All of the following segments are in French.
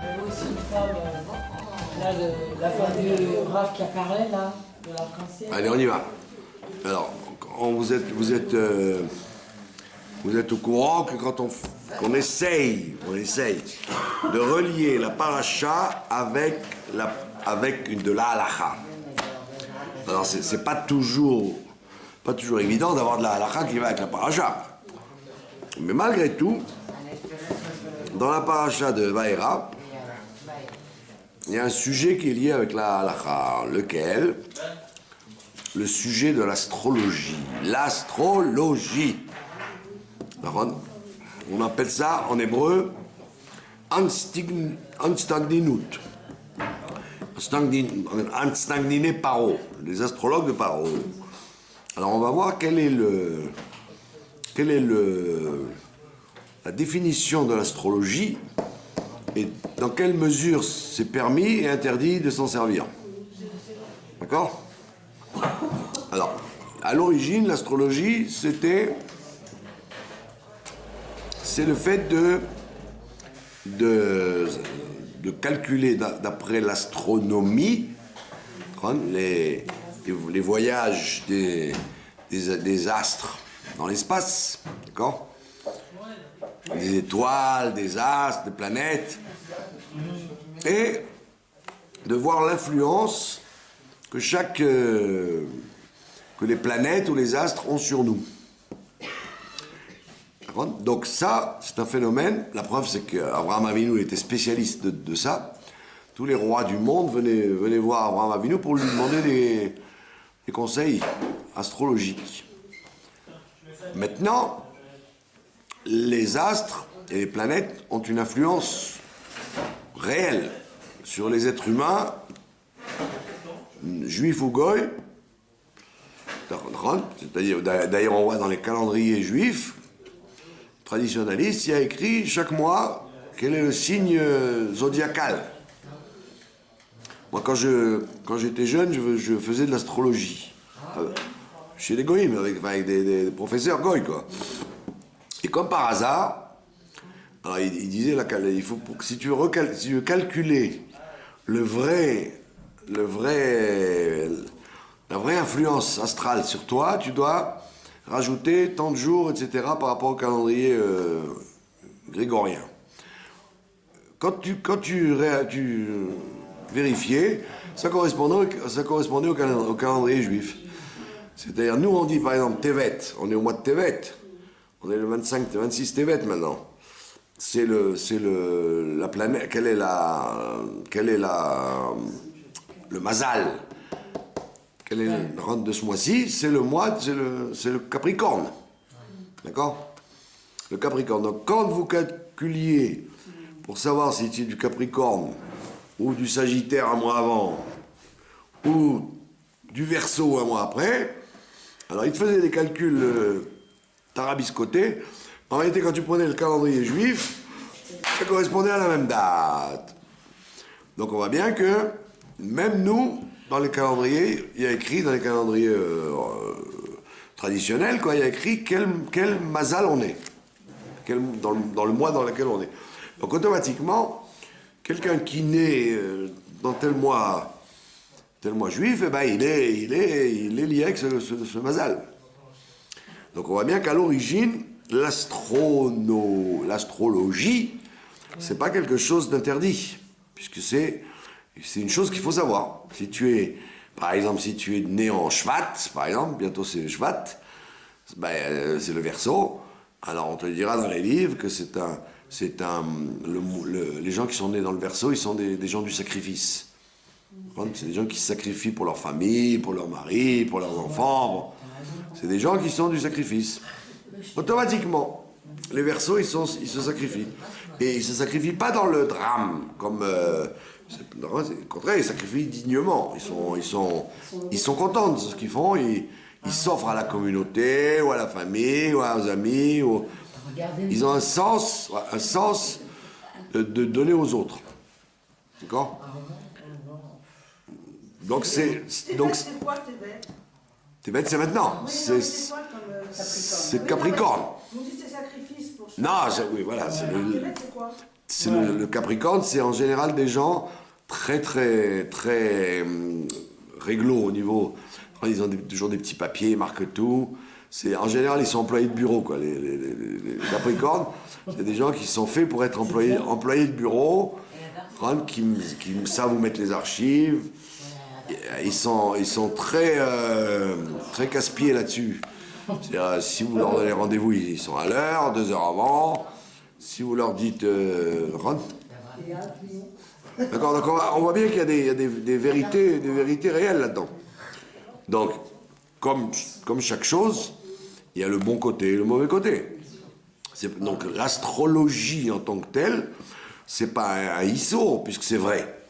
Il y avait aussi une femme, là, la femme du Rav qui apparaît, là, de l'arc-en-ciel. Allez, on y va. Alors, vous êtes au courant que quand qu'on essaye de relier la paracha avec de la halakha. Alors, c'est pas toujours évident d'avoir de la halakha qui va avec la paracha. Mais malgré tout, dans la paracha de Vaïra, il y a un sujet qui est lié avec la halakha, lequel? Le sujet de l'astrologie. L'astrologie. On appelle ça en hébreu Anstagninut. Anstagniné Paro, les astrologues de Paro. Alors on va voir quelle est la définition de l'astrologie et dans quelle mesure c'est permis et interdit de s'en servir. D'accord? Alors, à l'origine, l'astrologie, c'est le fait de calculer d'après l'astronomie les voyages des astres dans l'espace, d'accord? Des étoiles, des astres, des planètes, et de voir l'influence que les planètes ou les astres ont sur nous. Donc ça, c'est un phénomène. La preuve, c'est qu'Abraham Avinu était spécialiste de ça. Tous les rois du monde venaient voir Abraham Avinu pour lui demander des conseils astrologiques. Maintenant, les astres et les planètes ont une influence réelle sur les êtres humains, juifs ou goy. C'est-à-dire, d'ailleurs, on voit dans les calendriers juifs traditionnalistes, il y a écrit chaque mois quel est le signe zodiacal. Moi, quand j'étais jeune, je faisais de l'astrologie. Chez les goïms, avec des professeurs goïs, quoi. Et comme par hasard, alors il disait, il faut, si tu veux calculer la vraie influence astrale sur toi, tu dois rajouter tant de jours, etc., par rapport au calendrier grégorien. Quand tu vérifiais, ça correspondait au calendrier juif. C'est-à-dire, nous, on dit, par exemple, Tevet, on est au mois de Tevet, on est le 26 Tevet maintenant. C'est la planète, quel est le mazal, quel est le rente de ce mois-ci? C'est le Capricorne. D'accord? Le Capricorne. Donc, quand vous calculiez pour savoir si c'est du Capricorne ou du Sagittaire un mois avant ou du Verseau un mois après, alors il te faisait des calculs tarabiscotés. En réalité, quand tu prenais le calendrier juif, ça correspondait à la même date. Donc on voit bien que même nous, dans les calendriers, il y a écrit, dans les calendriers traditionnels, quoi, il y a écrit quel mazal on est, dans le mois dans lequel on est. Donc automatiquement, quelqu'un qui naît dans tel mois juif, eh ben, il est lié avec ce mazal. Donc on voit bien qu'à l'origine, l'astrologie, c'est pas quelque chose d'interdit, puisque c'est une chose qu'il faut savoir. Par exemple, si tu es né en Shvat, par exemple, bientôt c'est Shvat, ben, c'est le Verseau, alors on te dira dans les livres que les gens qui sont nés dans le Verseau, ils sont des gens du sacrifice. C'est des gens qui se sacrifient pour leur famille, pour leur mari, pour leurs enfants. C'est des gens qui sont du sacrifice. Automatiquement, les Verseaux, ils se sacrifient. Et ils ne se sacrifient pas dans le drame, comme... au contraire, ils sacrifient dignement. Ils sont contents de ce qu'ils font. Ils s'offrent à la communauté, ou à la famille, ou aux amis. Ils ont un sens de donner aux autres. D'accord? Donc c'est quoi Tébet? Tébet, c'est maintenant. C'est Capricorne. Vous dites c'est sacrifice pour ça. Non, oui, voilà. Tébet, c'est quoi? Le Capricorne, c'est en général des gens très réglo au niveau. Ils ont toujours des petits papiers, ils marquent tout. En général, ils sont employés de bureau, quoi. Les Capricornes, c'est des gens qui sont faits pour être employés de bureau, qui savent vous mettre les archives. Ils sont très casse-pieds là-dessus. C'est-à-dire, si vous leur donnez rendez-vous, ils sont à l'heure, 2 heures avant. Si vous leur dites... D'accord, donc on voit bien qu'il y a des vérités réelles là-dedans. Donc, comme chaque chose, il y a le bon côté et le mauvais côté. Donc l'astrologie en tant que telle, c'est pas un ISO, puisque c'est vrai.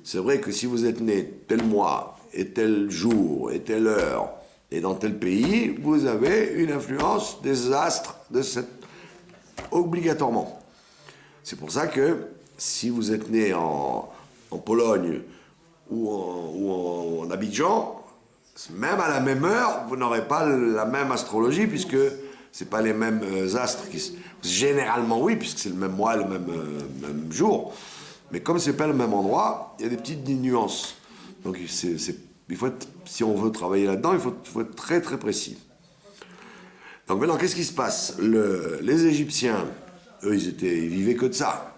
C'est vrai que si vous êtes né tel mois, et tel jour, et telle heure, et dans tel pays, vous avez une influence des astres obligatoirement. C'est pour ça que si vous êtes né en Pologne ou en Abidjan, même à la même heure, vous n'aurez pas la même astrologie, puisque c'est pas les mêmes astres. Généralement oui, puisque c'est le même mois, le même jour. Mais comme c'est pas le même endroit, il y a des petites nuances. Donc il faut être, si on veut travailler là-dedans, il faut être très très précis. Donc maintenant, qu'est-ce qui se passe? Les Égyptiens, eux, ils vivaient que de ça.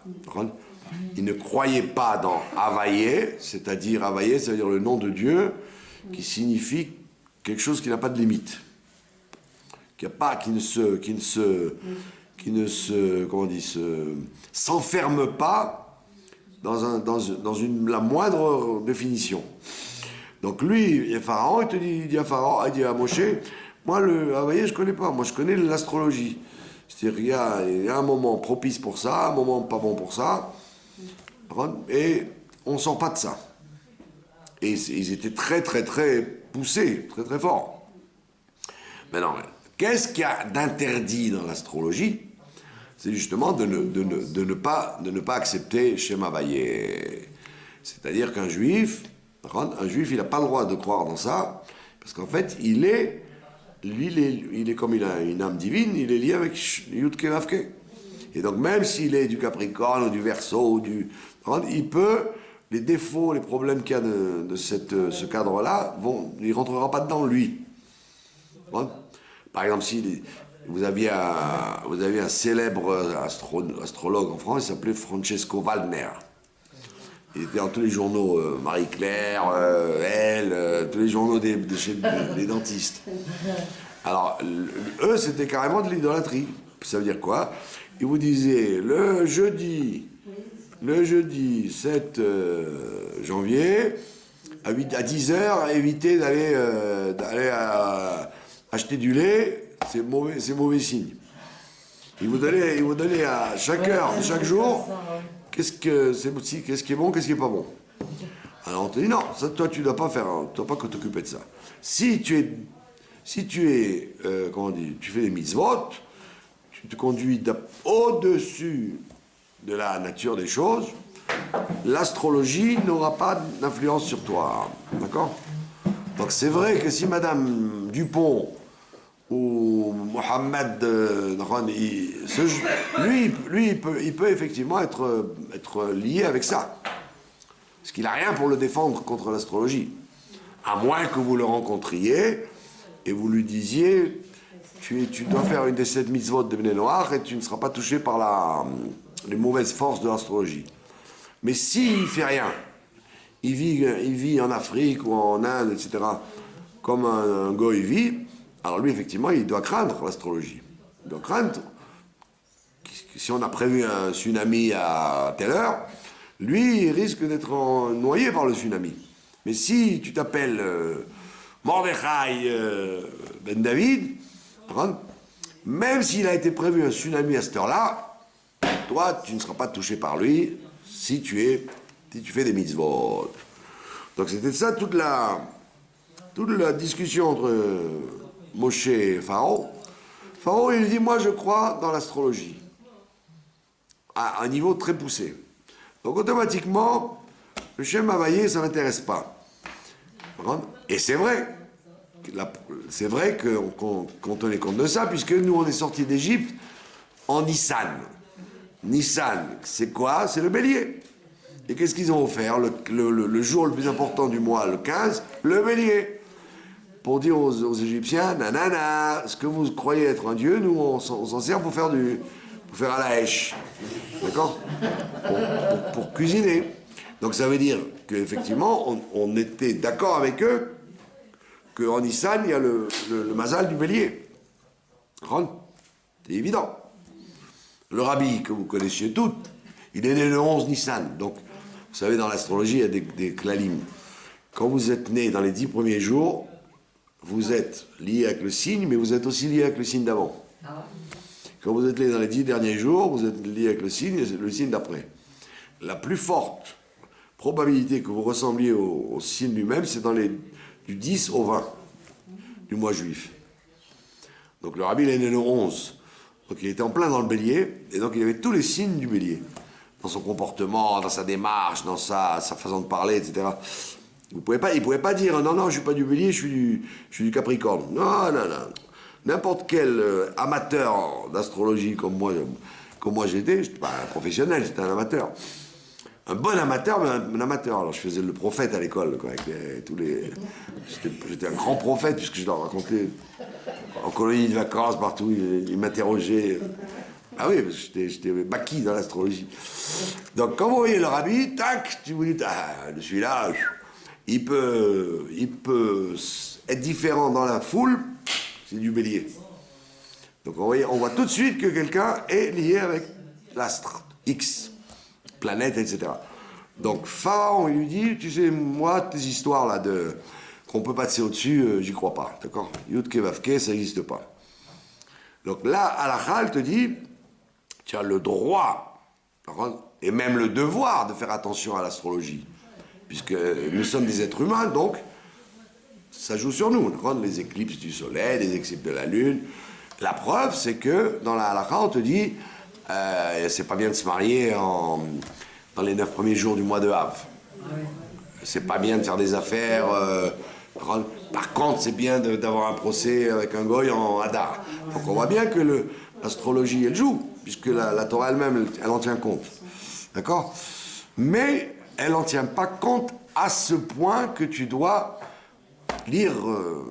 Ils ne croyaient pas dans Havaïe, c'est-à-dire Havaïe, ça veut dire le nom de Dieu, qui signifie quelque chose qui n'a pas de limite, qui ne s'enferme pas dans la moindre définition. Donc lui, Pharaon, il dit à Moshe, moi le Havaïe je connais pas, moi je connais l'astrologie. C'est-à-dire il y a un moment propice pour ça, un moment pas bon pour ça, et on sort pas de ça. Et ils étaient très très très poussés, très très forts. Maintenant, qu'est-ce qu'il y a d'interdit dans l'astrologie? C'est justement de ne pas accepter Shem Havaïe. C'est-à-dire qu'un juif, il n'a pas le droit de croire dans ça, parce qu'en fait, il est comme il a une âme divine, il est lié avec Yudke Vavke. Et donc même s'il est du Capricorne ou du Verseau, il peut, les défauts, les problèmes qu'il y a de ce cadre-là, il ne rentrera pas dedans lui. Par exemple, si vous aviez un célèbre astrologue en France, il s'appelait Francesco Waldner. Il était dans tous les journaux, Marie-Claire, Elle, tous les journaux des dentistes. Alors, eux, c'était carrément de l'idolâtrie. Ça veut dire quoi? Ils vous disaient, le jeudi 7 janvier, à 10h, évitez d'aller acheter du lait, c'est mauvais signe. Ils vous donnaient à chaque heure, chaque jour, qu'est-ce qui est bon, qu'est-ce qui est pas bon. Alors on te dit non, ça toi tu dois pas t'occuper de ça. Si tu es comment on dit, tu fais des mitzvot, tu te conduis au-dessus de la nature des choses, l'astrologie n'aura pas d'influence sur toi, d'accord? Donc c'est vrai que si Madame Dupont ou Mohamed lui il peut effectivement être lié avec ça. Parce qu'il n'a rien pour le défendre contre l'astrologie. À moins que vous le rencontriez et vous lui disiez tu dois faire une des 7 mitzvot de Bnei Noach et tu ne seras pas touché par les mauvaises forces de l'astrologie. Mais s'il ne fait rien, il vit en Afrique ou en Inde, etc., comme un goy vit, alors lui, effectivement, il doit craindre l'astrologie. Il doit craindre que si on a prévu un tsunami à telle heure, lui, il risque d'être noyé par le tsunami. Mais si tu t'appelles Mordechai Ben David, même s'il a été prévu un tsunami à cette heure-là, toi, tu ne seras pas touché par lui si tu fais des mitzvot. Donc c'était ça toute la discussion entre Moshe et Pharaon. Pharaon, il dit, moi je crois dans l'astrologie, à un niveau très poussé. Donc automatiquement, le Shem Havaïe, ça ne m'intéresse pas. Et c'est vrai. C'est vrai qu'on tenait compte de ça, puisque nous, on est sortis d'Égypte en Nissan. Nissan, c'est quoi? C'est le bélier. Et qu'est-ce qu'ils ont offert le jour le plus important du mois, le 15? Le bélier. Pour dire aux Égyptiens, nanana, ce que vous croyez être un dieu, nous on s'en sert pour faire à la hèche. D'accord? Pour cuisiner. Donc ça veut dire qu'effectivement, on était d'accord avec eux qu'en Nissan, il y a le mazal du bélier. C'est évident. Le rabbi, que vous connaissiez toutes, il est né le 11 Nissan. Donc, vous savez, dans l'astrologie, il y a des klalim. Quand vous êtes né dans les 10 premiers jours, vous êtes lié avec le signe, mais vous êtes aussi lié avec le signe d'avant. Quand vous êtes né dans les 10 derniers jours, vous êtes lié avec le signe d'après. La plus forte probabilité que vous ressembliez au signe lui-même, c'est du 10 au 20 du mois juif. Donc le rabbi, il est né le 11. Donc il était en plein dans le bélier, et donc il avait tous les signes du bélier. Dans son comportement, dans sa démarche, dans sa façon de parler, etc. Il ne pouvait pas dire, non, je ne suis pas du bélier, je suis du capricorne. Non. N'importe quel amateur d'astrologie comme moi j'étais, je n'étais pas un professionnel, j'étais un amateur. Un bon amateur, mais un amateur. Alors je faisais le prophète à l'école, quoi, avec tous les... J'étais un grand prophète, puisque je leur racontais en colonie de vacances, partout, ils m'interrogeaient. Ah oui, j'étais maquis dans l'astrologie. Donc quand vous voyez le rabbi, tac, tu vous dites, celui-là, il peut être différent dans la foule, c'est du bélier. Donc on voit tout de suite que quelqu'un est lié avec l'astre, X, planète, etc. Donc Pharaon, il lui dit, tu sais, moi, tes histoires là qu'on peut passer au-dessus, j'y crois pas, d'accord? Yudke Vavke, ça n'existe pas. Donc là, Halakha, elle te dit, tu as le droit, et même le devoir de faire attention à l'astrologie, puisque nous sommes des êtres humains, donc ça joue sur nous, les éclipses du soleil, les éclipses de la lune. La preuve, c'est que dans la halakha, on te dit, c'est pas bien de se marier dans les 9 premiers jours du mois de Av. C'est pas bien de faire des affaires. Par contre, c'est bien d'avoir un procès avec un goy en Hadar. Donc on voit bien que l'astrologie, elle joue, puisque la Torah elle-même, elle en tient compte. D'accord? Mais elle n'en tient pas compte à ce point que tu dois lire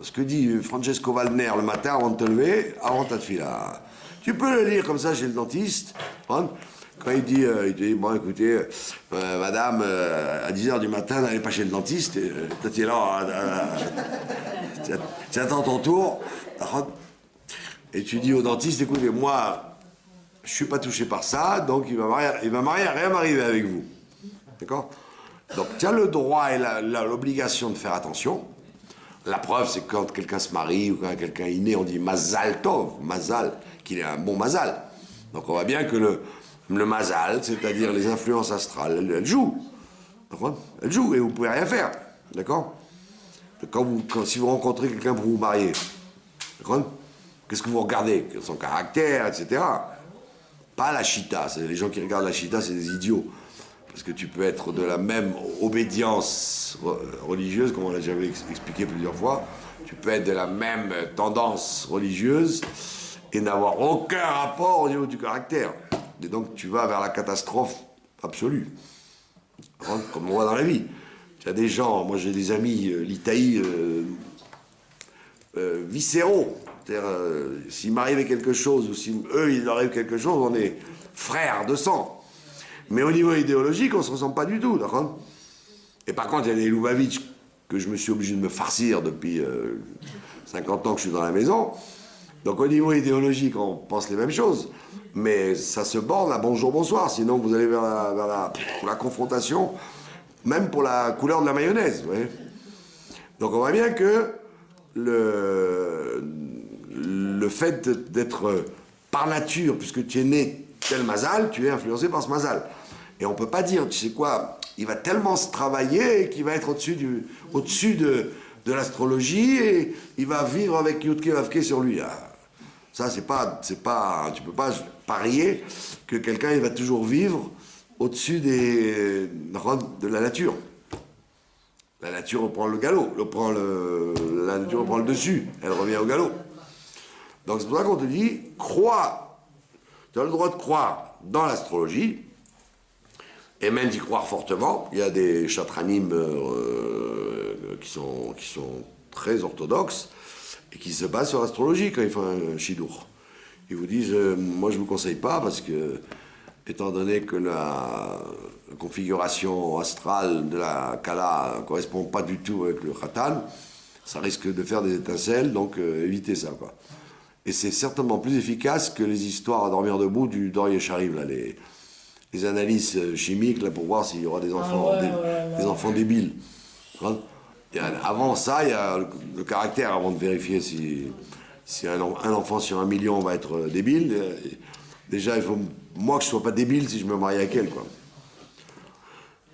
ce que dit Francesco Waldner le matin avant de te lever, avant ta tefila. Tu peux le lire comme ça chez le dentiste. Quand il te dit, bon écoutez, madame, à 10h du matin, n'allez pas chez le dentiste, toi tu es là, tu attends ton tour, et tu dis au dentiste, écoutez, moi, je suis pas touché par ça, donc il va rien m'arriver avec vous. D'accord? Donc tu as le droit et l'obligation de faire attention. La preuve, c'est que quand quelqu'un se marie ou quand quelqu'un est né, on dit Mazal Tov, Mazal, qu'il est un bon Mazal. Donc on voit bien que le Mazal, c'est-à-dire les influences astrales, elles jouent. Elles jouent et vous ne pouvez rien faire. D'accord? Si vous rencontrez quelqu'un pour vous marier, d'accord? Qu'est-ce que vous regardez? Son caractère, etc. Pas la chita. Les gens qui regardent la chita, c'est des idiots. Parce que tu peux être de la même obédience religieuse, comme on l'a déjà expliqué plusieurs fois, tu peux être de la même tendance religieuse et n'avoir aucun rapport au niveau du caractère. Et donc tu vas vers la catastrophe absolue, comme on voit dans la vie. Tu as des gens, moi j'ai des amis litaïs viscéraux, c'est-à-dire s'il m'arrivait quelque chose ou si eux il leur arrive quelque chose, on est frères de sang. Mais au niveau idéologique, on ne se ressemble pas du tout, d'accord? Et par contre, il y a des Lubavitch que je me suis obligé de me farcir depuis 50 ans que je suis dans la maison. Donc au niveau idéologique, on pense les mêmes choses. Mais ça se borne à bonjour, bonsoir. Sinon, vous allez vers la confrontation, même pour la couleur de la mayonnaise. Vous voyez. Donc on voit bien que le fait d'être par nature, puisque tu es né tel mazal, tu es influencé par ce mazal. Et on ne peut pas dire, tu sais quoi, il va tellement se travailler qu'il va être au-dessus de l'astrologie et il va vivre avec Yudke Vavke sur lui. Ça, c'est pas, tu peux pas parier que quelqu'un il va toujours vivre au-dessus de la nature. La nature reprend le galop, la nature reprend le dessus, elle revient au galop. Donc c'est pour ça qu'on te dit, crois Tu as le droit de croire dans l'astrologie, et même d'y croire fortement. Il y a des chatranim qui sont très orthodoxes et qui se basent sur l'astrologie quand ils font un shidour. Ils vous disent, moi je ne vous conseille pas parce que, étant donné que la configuration astrale de la Kala ne correspond pas du tout avec le Khatan, ça risque de faire des étincelles, donc évitez ça, quoi. Et c'est certainement plus efficace que les histoires à dormir debout du Dorier Sharif, là, les analyses chimiques, là, pour voir s'il y aura des enfants, des enfants débiles. Hein, avant ça, il y a le caractère, avant de vérifier si un enfant sur 1 million va être débile. Déjà, il faut, moi, que je ne sois pas débile si je me marie avec elle, quoi.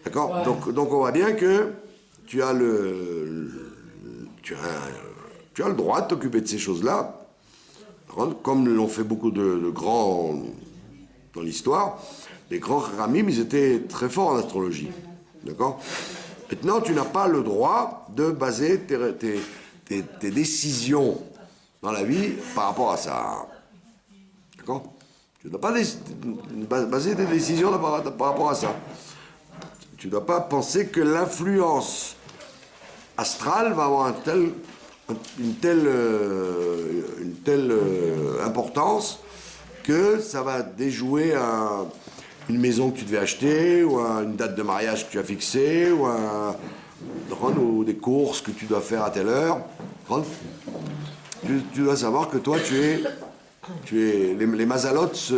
D'accord, ouais. Donc on voit bien que tu as le droit de t'occuper de ces choses-là, comme l'ont fait beaucoup de grands dans l'histoire. Les grands Ramim, ils étaient très forts en astrologie. D'accord. Maintenant, tu n'as pas le droit de baser tes décisions dans la vie par rapport à ça. D'accord. Tu ne dois pas baser tes décisions par rapport à ça. Tu ne dois pas penser que l'influence astrale va avoir une telle importance que ça va déjouer une maison que tu devais acheter, ou une date de mariage que tu as fixée, ou des courses que tu dois faire à telle heure. Tu dois savoir que toi, les mazalotes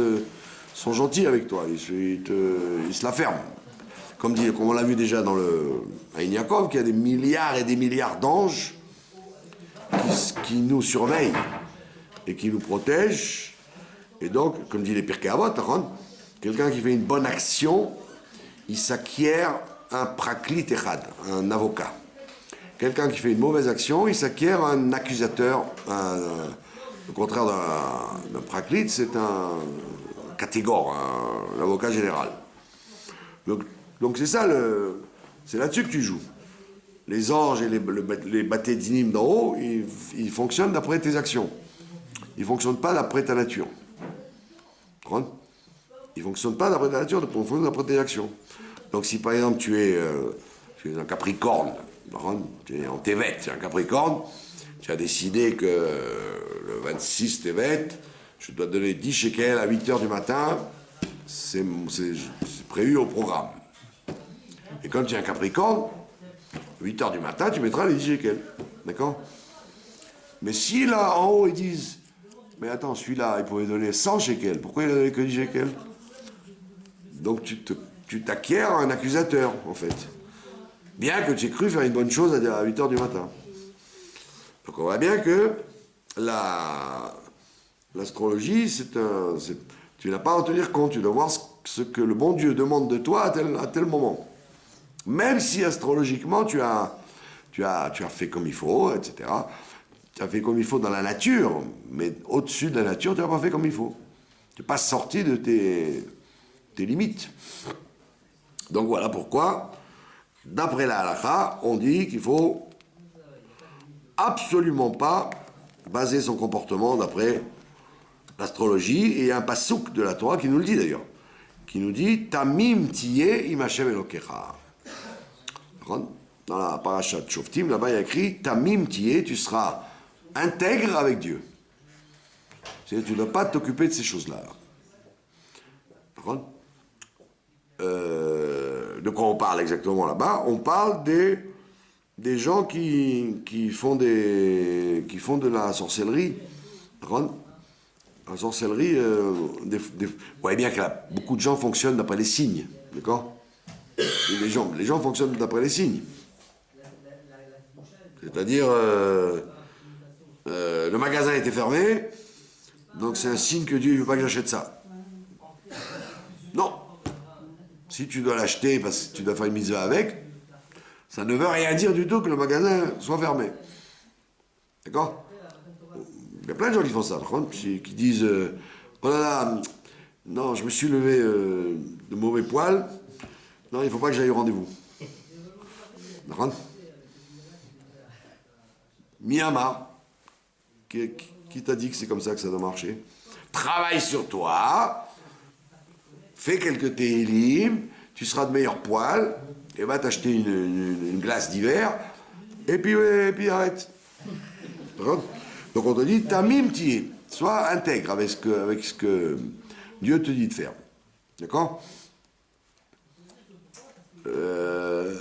sont gentils avec toi, ils se la ferment. Comme on l'a vu déjà dans à Yaakov, qu'il y a des milliards et des milliards d'anges qui nous surveillent et qui nous protègent. Et donc, comme dit les Pirkei Avot, quelqu'un qui fait une bonne action, il s'acquiert un praklit echad, un avocat. Quelqu'un qui fait une mauvaise action, il s'acquiert un accusateur. Le contraire d'un praklit, c'est un catégore, un avocat général. Donc c'est ça, c'est là-dessus que tu joues. Les anges et les bâtés d'inim d'en haut, ils fonctionnent d'après tes actions. Ils ne fonctionnent pas d'après ta nature. Ils ne fonctionnent pas d'après ta nature, ils fonctionnent d'après tes actions. Donc si par exemple tu es un capricorne, tu es en Tevet, tu es un capricorne, tu as décidé que le 26 Tevet, je dois te donner 10 shekels à 8h du matin, c'est prévu au programme. Et comme tu es un capricorne, 8h du matin, tu mettras les 10 shekels. D'accord? Mais si là, en haut, ils disent, mais attends, celui-là, il pouvait donner 100 shekels, pourquoi il a donné que 10 shekels? Donc tu t'acquiers un accusateur, en fait. Bien que tu aies cru faire une bonne chose à 8h du matin. Donc on voit bien que l'astrologie, tu n'as pas à en tenir compte, tu dois voir ce que le bon Dieu demande de toi à tel moment. Même si astrologiquement tu as fait comme il faut, etc. Tu as fait comme il faut dans la nature, mais au-dessus de la nature, tu n'as pas fait comme il faut. Tu n'es pas sorti de tes limites. Donc voilà pourquoi, d'après la halakha, on dit qu'il faut absolument pas baser son comportement d'après l'astrologie. Et il y a un passouk de la Torah qui nous le dit d'ailleurs, qui nous dit Tamim tiye im Hashem Elokecha. Dans la parasha de Shoftim, là-bas il y a écrit Tamim tiye, tu seras intègre avec Dieu. C'est-à-dire, tu ne dois pas t'occuper de ces choses-là. De quoi on parle exactement là-bas? On parle des gens qui font de la sorcellerie. La sorcellerie, vous voyez bien que là, beaucoup de gens fonctionnent d'après les signes, d'accord? Et les gens fonctionnent d'après les signes. C'est-à-dire, le magasin était fermé, donc c'est un signe que Dieu ne veut pas que j'achète ça. Non. Si tu dois l'acheter parce que tu dois faire une mitzvah avec, ça ne veut rien dire du tout que le magasin soit fermé. D'accord? Il y a plein de gens qui font ça, qui disent oh là là, non, je me suis levé de mauvais poil, non, il ne faut pas que j'aille au rendez-vous. D'accord? Miyama, qui t'a dit que c'est comme ça que ça doit marcher? Travaille sur toi, fais quelques télim, tu seras de meilleur poil, et va t'acheter une glace d'hiver, et puis arrête. D'accord? Donc on te dit, tamimti, sois intègre avec ce que Dieu te dit de faire. D'accord? On ne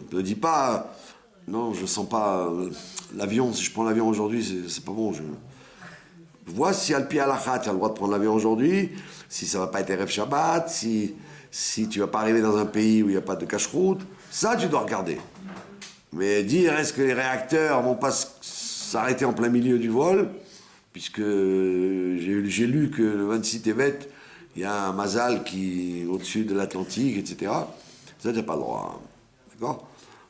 te dit pas, non, je sens pas l'avion, si je prends l'avion aujourd'hui, c'est pas bon. Vois si al pi halakha, tu as le droit de prendre l'avion aujourd'hui, si ça va pas être Erev Shabbat, si tu vas pas arriver dans un pays où il n'y a pas de cache-route, ça tu dois regarder. Mais dire est-ce que les réacteurs vont pas s'arrêter en plein milieu du vol, puisque j'ai lu que le 26 Tevet, il y a un Mazal qui est au-dessus de l'Atlantique, etc. Ça, tu n'as pas le droit. D'accord?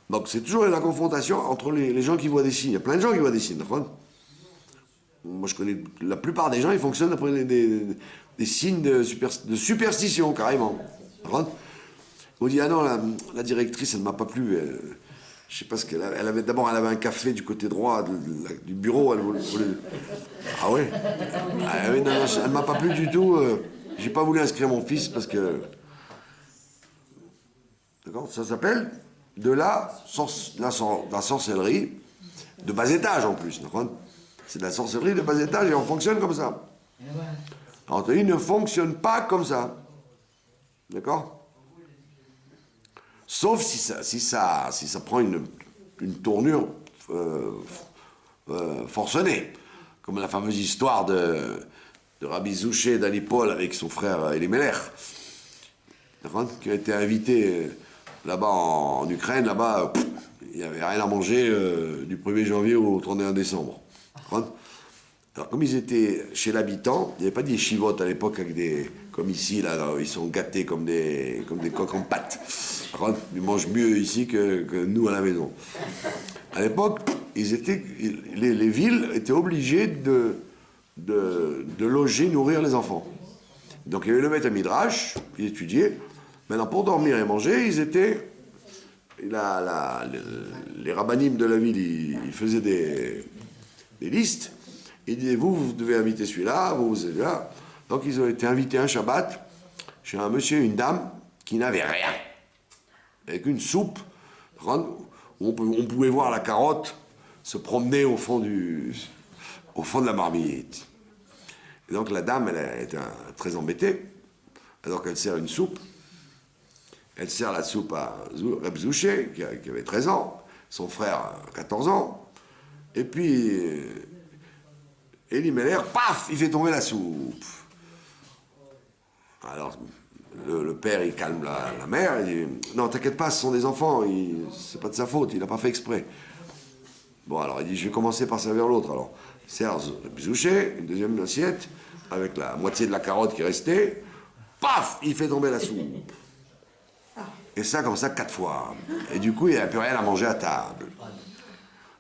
Donc c'est toujours la confrontation entre les gens qui voient des signes. Il y a plein de gens qui voient des signes, d'accord? Moi, je connais la plupart des gens, ils fonctionnent d'après des signes de superstition, carrément. On vous dit, ah non, la directrice, elle ne m'a pas plu. Je sais pas ce qu'elle avait. Elle avait un café du côté droit du bureau. Elle voulait... Ah ouais? Ah oui, non, elle ne m'a pas plu du tout. J'ai pas voulu inscrire mon fils parce que... D'accord? Ça s'appelle de la sorcellerie de bas étage en plus. D'accord? C'est de la sorcellerie de bas étage et on fonctionne comme ça. Alors, il ne fonctionne pas comme ça. D'accord? Sauf si ça prend une tournure forcenée. Comme la fameuse histoire de Rabbi Zouché d'Alipol avec son frère Elimelech. D'accord? Qui a été invité là-bas en Ukraine. Là-bas, il n'y avait rien à manger du 1er janvier au 31 décembre. Alors, comme ils étaient chez l'habitant, il n'y avait pas des chivotes à l'époque comme ici, là, ils sont gâtés comme des coqs en pâte. Ils mangent mieux ici que nous à la maison. À l'époque, les villes étaient obligées de loger, nourrir les enfants. Donc il y avait le Beth Midrash, ils étudiaient. Maintenant, pour dormir et manger, les rabbinim de la ville, ils faisaient des listes. Ils disaient, vous devez inviter celui-là, vous êtes là. Donc ils ont été invités un Shabbat chez un monsieur et une dame qui n'avaient rien. Avec une soupe, où on pouvait voir la carotte se promener au fond de la marmite. Et donc la dame, elle était très embêtée. Alors qu'elle sert une soupe. Elle sert la soupe à Reb Zouché, qui avait 13 ans, son frère 14 ans. Et puis... Elimelech, paf, il fait tomber la soupe. Alors, le père, il calme la mère, il dit, non, t'inquiète pas, ce sont des enfants, c'est pas de sa faute, il n'a pas fait exprès. Bon, alors, il dit, je vais commencer par servir l'autre. Alors, il sert Zouché, une deuxième assiette, avec la moitié de la carotte qui restait, paf, il fait tomber la soupe. Et ça, comme ça, 4 fois. Et du coup, il n'y a plus rien à manger à table.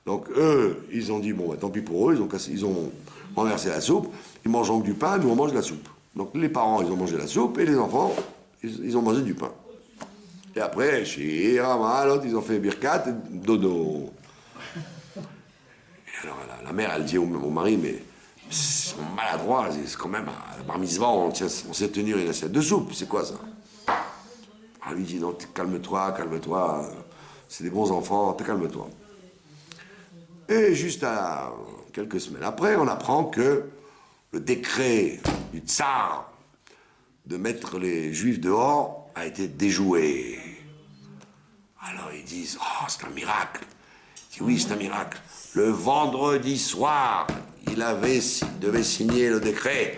Donc, eux, ils ont dit, bon, bah, tant pis pour eux, ils ont renversé la soupe, ils mangent donc du pain, nous on mange de la soupe. Donc les parents, ils ont mangé la soupe, et les enfants, ils ont mangé du pain. Et après, chez Rama, l'autre, ils ont fait birkat, et dodo. Et alors la mère, elle dit au mari, mais c'est maladroit, c'est quand même, à la bar mitzvah, on sait tenir une assiette de soupe, c'est quoi ça? Elle lui dit, non, calme-toi, c'est des bons enfants, calme-toi. Et juste à quelques semaines après, on apprend que le décret du tsar de mettre les juifs dehors a été déjoué. Alors ils disent, oh, c'est un miracle. Il dit, oui, c'est un miracle. Le vendredi soir, il devait signer le décret.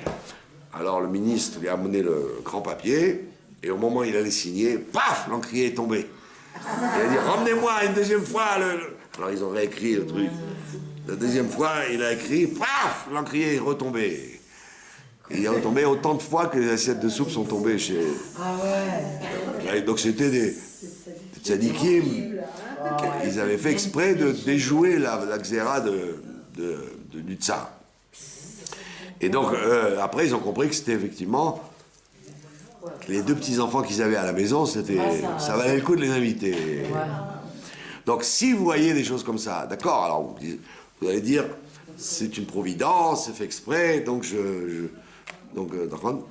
Alors le ministre lui a amené le grand papier, et au moment où il allait signer, paf, l'encrier est tombé. Il a dit, ramenez-moi une deuxième fois Alors ils ont réécrit le truc. La deuxième fois, il a écrit, paf, l'encrier est retombé. Et il est retombé autant de fois que les assiettes de soupe sont tombées chez... Ah ouais. Donc c'était des tzadikim. Ils avaient fait exprès de déjouer la xéra du tsar. Et donc, après, ils ont compris que c'était effectivement... que les 2 petits-enfants qu'ils avaient à la maison, ça valait le coup de les inviter. Ouais. Donc, si vous voyez des choses comme ça, d'accord, alors vous allez dire, c'est une providence, c'est fait exprès, donc d'accord.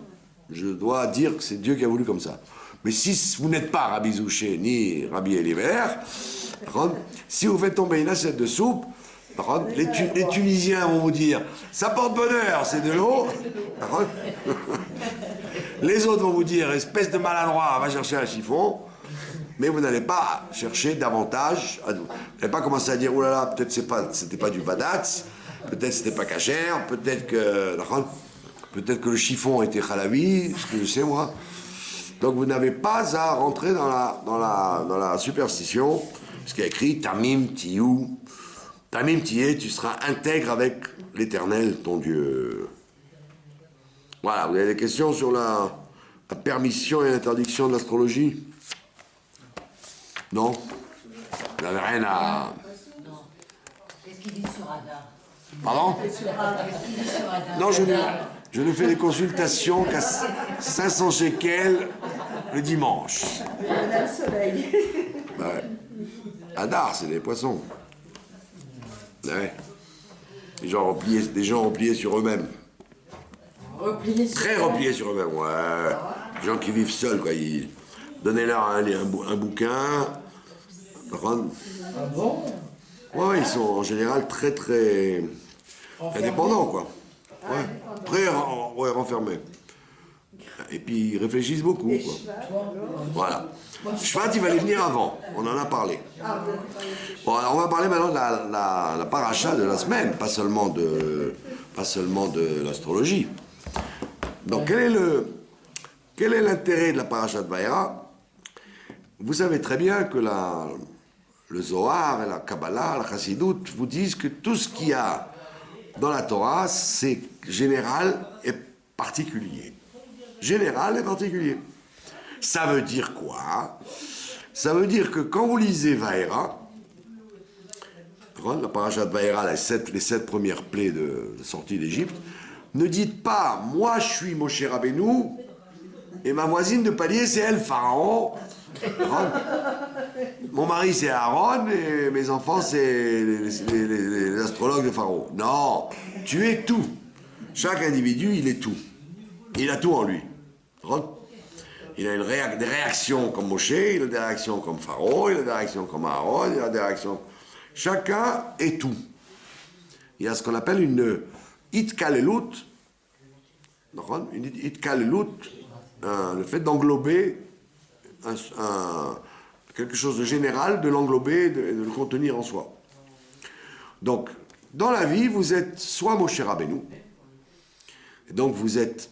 je dois dire que c'est Dieu qui a voulu comme ça. Mais si vous n'êtes pas Rabbi Zouché ni Rabbi Eliver, si vous faites tomber une assiette de soupe, les Tunisiens vont vous dire ça porte bonheur, c'est de l'eau. Les autres vont vous dire espèce de maladroit, va chercher un chiffon. Mais vous n'allez pas chercher davantage. Vous n'allez pas commencer à dire oh là là, peut-être c'était pas du badatz, peut-être c'était pas cachère, peut-être que le chiffon était halavi, ce que je sais moi. Donc vous n'avez pas à rentrer dans la superstition, parce qu'il y a écrit Tamim Tiyou. Tamim Tiyé, tu seras intègre avec l'Éternel, ton Dieu. Voilà, vous avez des questions sur la permission et l'interdiction de l'astrologie? Non? Vous n'avez rien à... Non. Qu'est-ce qu'il dit sur Hadar? Pardon? Qu'est-ce qu'il dit sur Hadar? Non, je ne fais des consultations qu'à 500 shekels le dimanche. On a le soleil. Bah ouais. Hadar, c'est des poissons. Ouais. Des gens repliés sur eux-mêmes. Replier sur Très repliés sur eux-mêmes, ouais. Des gens qui vivent seuls, quoi. Donnez-leur un bouquin. Ah bon? Ouais, ils sont en général très, très indépendants, quoi. Ouais. Très renfermés. Et puis, ils réfléchissent beaucoup, quoi. Voilà. Shvat, il va les venir avant. On en a parlé. Bon, alors on va parler maintenant de la paracha de la semaine, pas seulement de l'astrologie. Donc, quel est l'intérêt de la paracha de Vaïra? Vous savez très bien que le Zohar et la Kabbalah, la Chassidoute vous disent que tout ce qu'il y a dans la Torah, c'est général et particulier. Général et particulier. Ça veut dire quoi? Ça veut dire que quand vous lisez Vaïra, la paracha de Vaïra, les sept premières plaies de sortie d'Égypte, ne dites pas « moi je suis Moshe Rabbeinu et ma voisine de palier c'est elle, Pharaon ». Mon mari c'est Aaron et mes enfants c'est les astrologues de Pharaon. Non, tu es tout. Chaque individu, il est tout. Il a tout en lui. Il a des réactions comme Moshe, il a des réactions comme Pharaon, il a des réactions comme Aaron, il a des réactions... Chacun est tout. Il y a ce qu'on appelle une itkalelut. Une itkalelut, le fait d'englober quelque chose de général, de l'englober et de le contenir en soi. Donc, dans la vie, vous êtes soit Moshe Rabbeinu, et donc vous êtes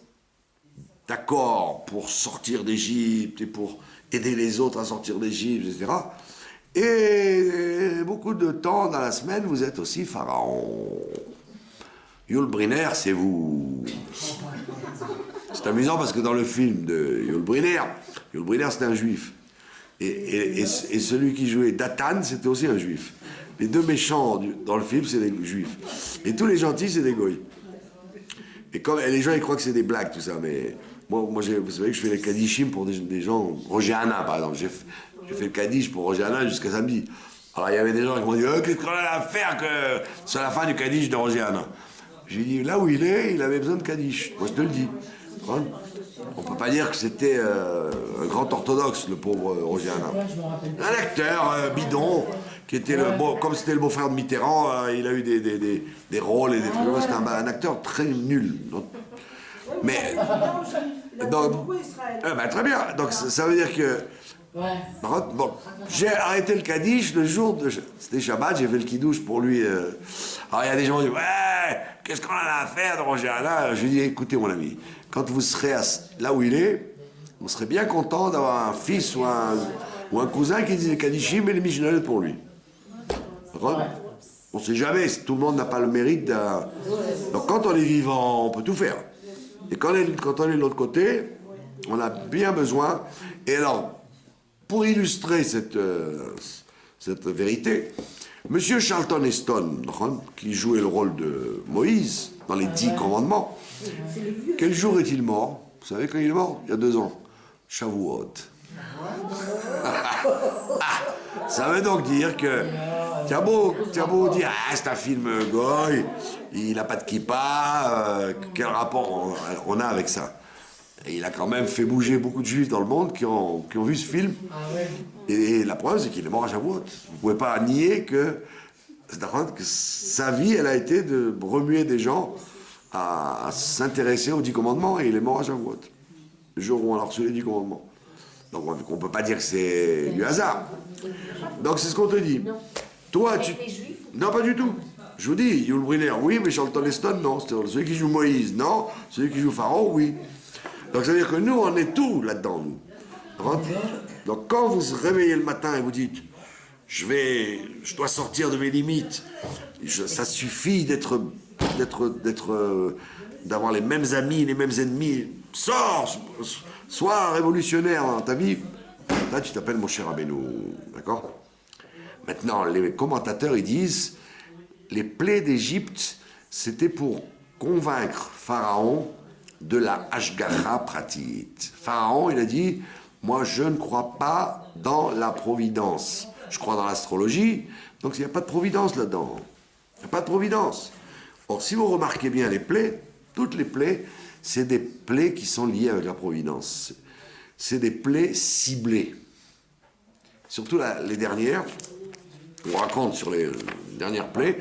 d'accord pour sortir d'Égypte et pour aider les autres à sortir d'Égypte, etc. Et beaucoup de temps dans la semaine, vous êtes aussi Pharaon. Yul Brynner, c'est vous. C'est amusant parce que dans le film de Yul Brynner c'était un juif. Et celui qui jouait Datan, c'était aussi un juif. Les deux méchants dans le film, c'est des juifs. Et tous les gentils, c'est des goïs. Et les gens, ils croient que c'est des blagues, tout ça, mais... Moi vous savez que je fais les kaddichim pour des gens... Roger Hanna, par exemple. J'ai fait le kaddish pour Roger Hanna jusqu'à samedi. Alors, il y avait des gens qui m'ont dit « qu'est-ce qu'on a à faire que c'est la fin du kaddish de Roger Hanna ?» J'ai dit « là où il est, il avait besoin de kaddish. » Moi, je te le dis. On ne peut pas dire que c'était un grand orthodoxe, le pauvre Roger Hanna. Un acteur bidon, qui était comme c'était le beau-frère de Mitterrand, il a eu des rôles et des trucs. C'était un acteur très nul. Mais... Donc, très bien. Donc ça veut dire que... Ouais. Bon, j'ai arrêté le Kaddish le jour de... C'était Shabbat, j'ai fait le Kiddush pour lui. Alors il y a des gens qui disent « ouais, qu'est-ce qu'on a à faire de Roger Hanna ?» Je lui dis « écoutez mon ami, quand vous serez là où il est, vous serez bien content d'avoir un fils ou un cousin qui dit les Kaddishim et les Mishnayot pour lui. » On ne sait jamais, tout le monde n'a pas le mérite d'un... Donc quand on est vivant, on peut tout faire. Et quand on est de l'autre côté, on a bien besoin... Et alors, pour illustrer cette vérité, Monsieur Charlton Heston, qui jouait le rôle de Moïse dans les 10 commandements, quel jour est-il mort? Vous savez quand il est mort? Il y a 2 ans. Shavuot. Ça veut donc dire que tu as beau dire c'est un film goy, il n'a pas de kippa, quel rapport on a avec ça? Et il a quand même fait bouger beaucoup de juifs dans le monde qui ont vu ce film. Ah ouais. Et la preuve, c'est qu'il est mort à Shavuot. Vous ne pouvez pas nier que sa vie, elle a été de remuer des gens à s'intéresser aux 10 commandements, et il est mort à Shavuot. Le jour où on a reçu les 10 commandements. Donc on ne peut pas dire que c'est du hasard. Donc c'est ce qu'on te dit. Toi, tu... Non, pas du tout. Je vous dis, Yul Brynner, oui, mais Charlton Heston, non. Celui qui joue Moïse, non. Celui qui joue Pharaon, oui. Donc ça veut dire que nous, on est tout là-dedans, nous. Donc quand vous vous réveillez le matin et vous dites, je dois sortir de mes limites, ça suffit d'avoir les mêmes amis, les mêmes ennemis, sors, sois révolutionnaire dans ta vie. Là, tu t'appelles Moshe Rabbeinu, d'accord? Maintenant, les commentateurs, ils disent, les plaies d'Égypte, c'était pour convaincre Pharaon de la Hashgacha pratit. Pharaon, il a dit, moi, je ne crois pas dans la providence. Je crois dans l'astrologie, donc il n'y a pas de providence là-dedans. Il n'y a pas de providence. Or, si vous remarquez bien les plaies, toutes les plaies, c'est des plaies qui sont liées avec la providence. C'est des plaies ciblées. Surtout les dernières, on raconte sur les dernières plaies,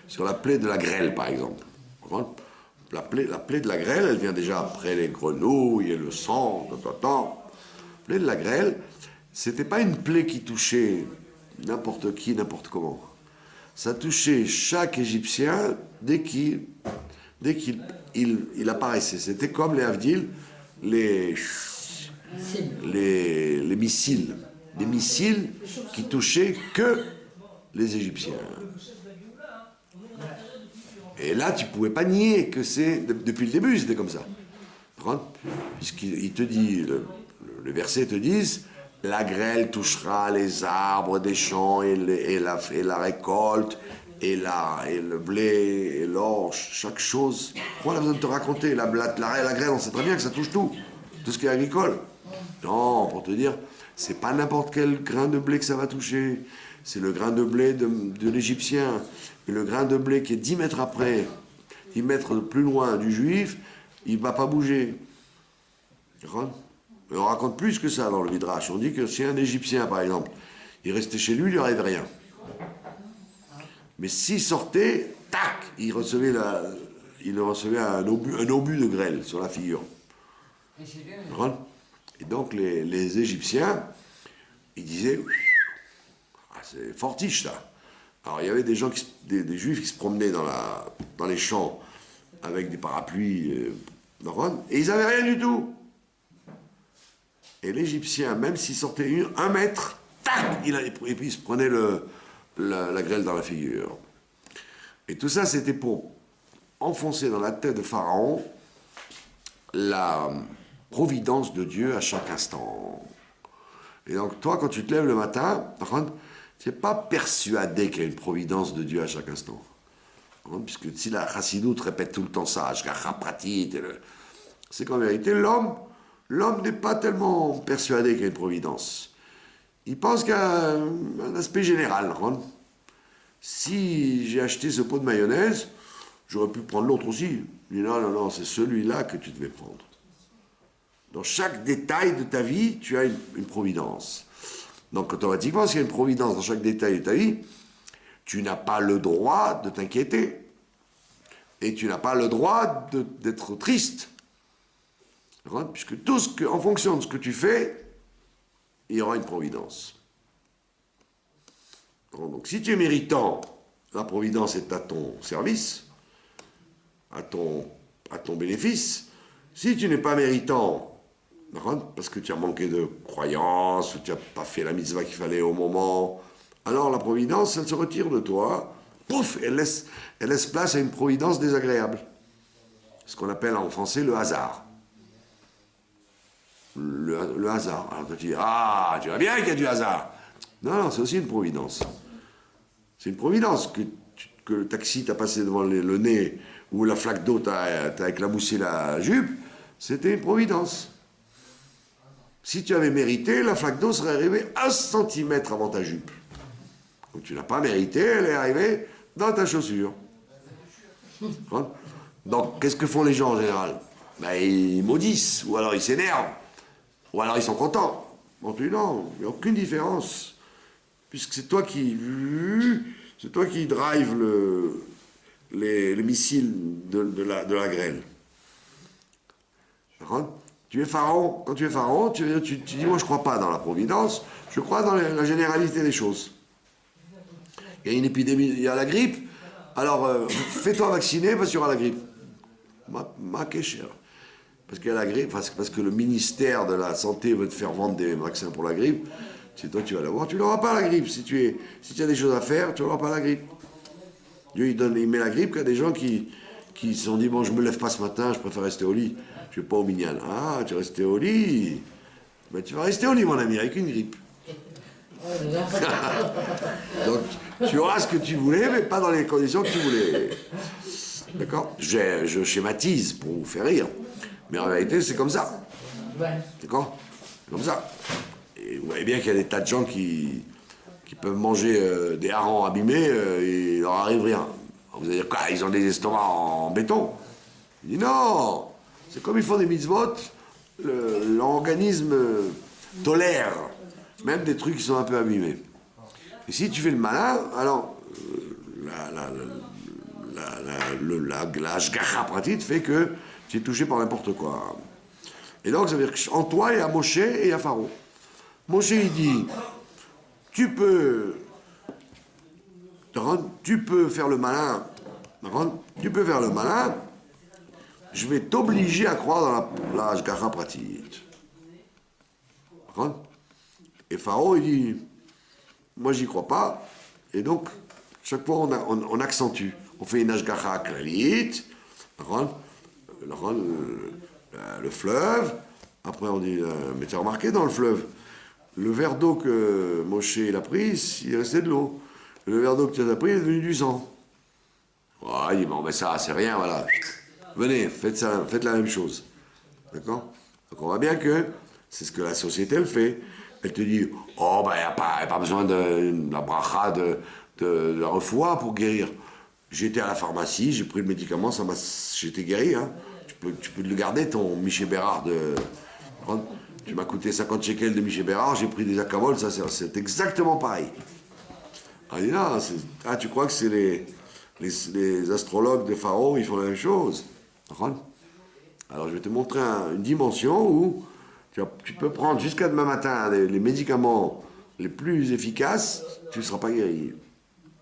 sur la plaie de la grêle, par exemple. La plaie de la grêle, elle vient déjà après les grenouilles et le sang, La plaie de la grêle, c'était pas une plaie qui touchait n'importe qui, n'importe comment. Ça touchait chaque Égyptien dès qu'il apparaissait. C'était comme les Havdil, les missiles. Des missiles qui touchaient que les Égyptiens. Et là, tu ne pouvais pas nier que depuis le début, c'était comme ça. Puisqu'il te dit, le verset te dit, la grêle touchera les arbres des champs et la récolte, et le blé, et l'orge, chaque chose. Pourquoi on a besoin de te raconter la grêle, on sait très bien que ça touche tout ce qui est agricole. Non, pour te dire, c'est pas n'importe quel grain de blé que ça va toucher. C'est le grain de blé de l'Égyptien. Et le grain de blé qui est 10 mètres après, 10 mètres plus loin du Juif, il ne va pas bouger. Et on raconte plus que ça dans le Midrash. On dit que si un Égyptien, par exemple, il restait chez lui, il n'y aurait rien. Mais s'il sortait, tac, il recevait un obus de grêle sur la figure. Et donc les Égyptiens, ils disaient, c'est fortiche ça. Alors il y avait des gens, des Juifs qui se promenaient dans les champs avec des parapluies, et ils n'avaient rien du tout. Et l'Égyptien, même s'il sortait 1 mètre, tac, et puis il se prenait la grêle dans la figure. Et tout ça, c'était pour enfoncer dans la tête de Pharaon la providence de Dieu à chaque instant. Et donc, toi, quand tu te lèves le matin, tu n'es pas persuadé qu'il y a une providence de Dieu à chaque instant. Puisque si la chassidoute répète tout le temps ça, c'est qu'en vérité, l'homme n'est pas tellement persuadé qu'il y a une providence. Il pense qu'il y a un aspect général. Si j'ai acheté ce pot de mayonnaise, j'aurais pu prendre l'autre aussi. Il dit non, c'est celui-là que tu devais prendre. Dans chaque détail de ta vie, tu as une providence. Donc automatiquement, s'il y a une providence dans chaque détail de ta vie, tu n'as pas le droit de t'inquiéter. Et tu n'as pas le droit d'être triste. Puisque en fonction de ce que tu fais, il y aura une providence. Donc si tu es méritant, la providence est à ton service, à ton bénéfice. Si tu n'es pas méritant, parce que tu as manqué de croyance, ou tu n'as pas fait la mitzvah qu'il fallait au moment, alors la providence, elle se retire de toi, pouf, elle laisse place à une providence désagréable. Ce qu'on appelle en français le hasard. Le hasard. Alors tu dis, tu vois bien qu'il y a du hasard. Non, c'est aussi une providence. C'est une providence que le taxi t'a passé devant le nez, ou la flaque d'eau t'a éclaboussé la jupe, c'était une providence. Si tu avais mérité, la flaque d'eau serait arrivée 1 centimètre avant ta jupe. Donc tu n'as pas mérité, elle est arrivée dans ta chaussure. Donc qu'est-ce que font les gens en général? ben, ils maudissent, ou alors ils s'énervent, ou alors ils sont contents. On te dit non, il n'y a aucune différence, puisque c'est toi qui drive les missiles de la grêle. Tu es pharaon, quand tu es pharaon, tu dis moi je ne crois pas dans la providence, je crois dans la généralité des choses. Il y a une épidémie, il y a la grippe, alors fais-toi vacciner parce qu'il y aura la grippe. Ma cher. Parce qu'il y a la grippe, parce que le ministère de la Santé veut te faire vendre des vaccins pour la grippe, c'est toi tu vas l'avoir, tu n'auras pas la grippe. Si tu as des choses à faire, tu n'auras pas la grippe. Dieu il met la grippe qu'à des gens qui se sont dit bon je me lève pas ce matin, je préfère rester au lit, je vais pas au Minyan. Ah tu restes au lit, ben, tu vas rester au lit mon ami avec une grippe. Donc tu auras ce que tu voulais mais pas dans les conditions que tu voulais. D'accord? Je schématise pour vous faire rire. Mais en réalité, c'est comme ça. D'accord? C'est comme ça. Et vous voyez bien qu'il y a des tas de gens qui peuvent manger des harengs abîmés et il leur arrive rien. Vous allez dire quoi? Ils ont des estomacs en béton? Il dit non! C'est comme ils font des mitzvot, l'organisme tolère même des trucs qui sont un peu abîmés. Et si tu fais le malin, alors la Hashgacha pratit fait que tu es touché par n'importe quoi. Et donc ça veut dire qu'en toi il y a Moshe et il y a Pharaon. Moshe il dit tu peux faire le malin, je vais t'obliger à croire dans la Hashgacha pratit. Et Pharaon il dit moi j'y crois pas, et donc chaque fois on accentue. On fait une Hashgacha klalit, le fleuve, après on dit, mais tu as remarqué dans le fleuve, le verre d'eau que Moshe il a pris, il est resté de l'eau. Le verre d'eau que tu as pris, il est devenu du sang. Oh, il dit, bon, mais ça, c'est rien, voilà. Venez, faites la même chose. D'accord? Donc on voit bien que c'est ce que la société, elle fait. Elle te dit, oh, ben, il n'y a pas besoin de la bracha, de la refoua pour guérir. J'étais à la pharmacie, j'ai pris le médicament, j'étais guéri. Hein. Tu peux le garder, ton Miché Bérard de... Tu m'as coûté 50 shekels de Miché Bérard, j'ai pris des acavols, ça c'est exactement pareil. Ah, dit, non, tu crois que c'est les astrologues de Pharaon, ils font la même chose. Alors je vais te montrer une dimension où tu peux prendre jusqu'à demain matin les médicaments les plus efficaces, tu ne seras pas guéri.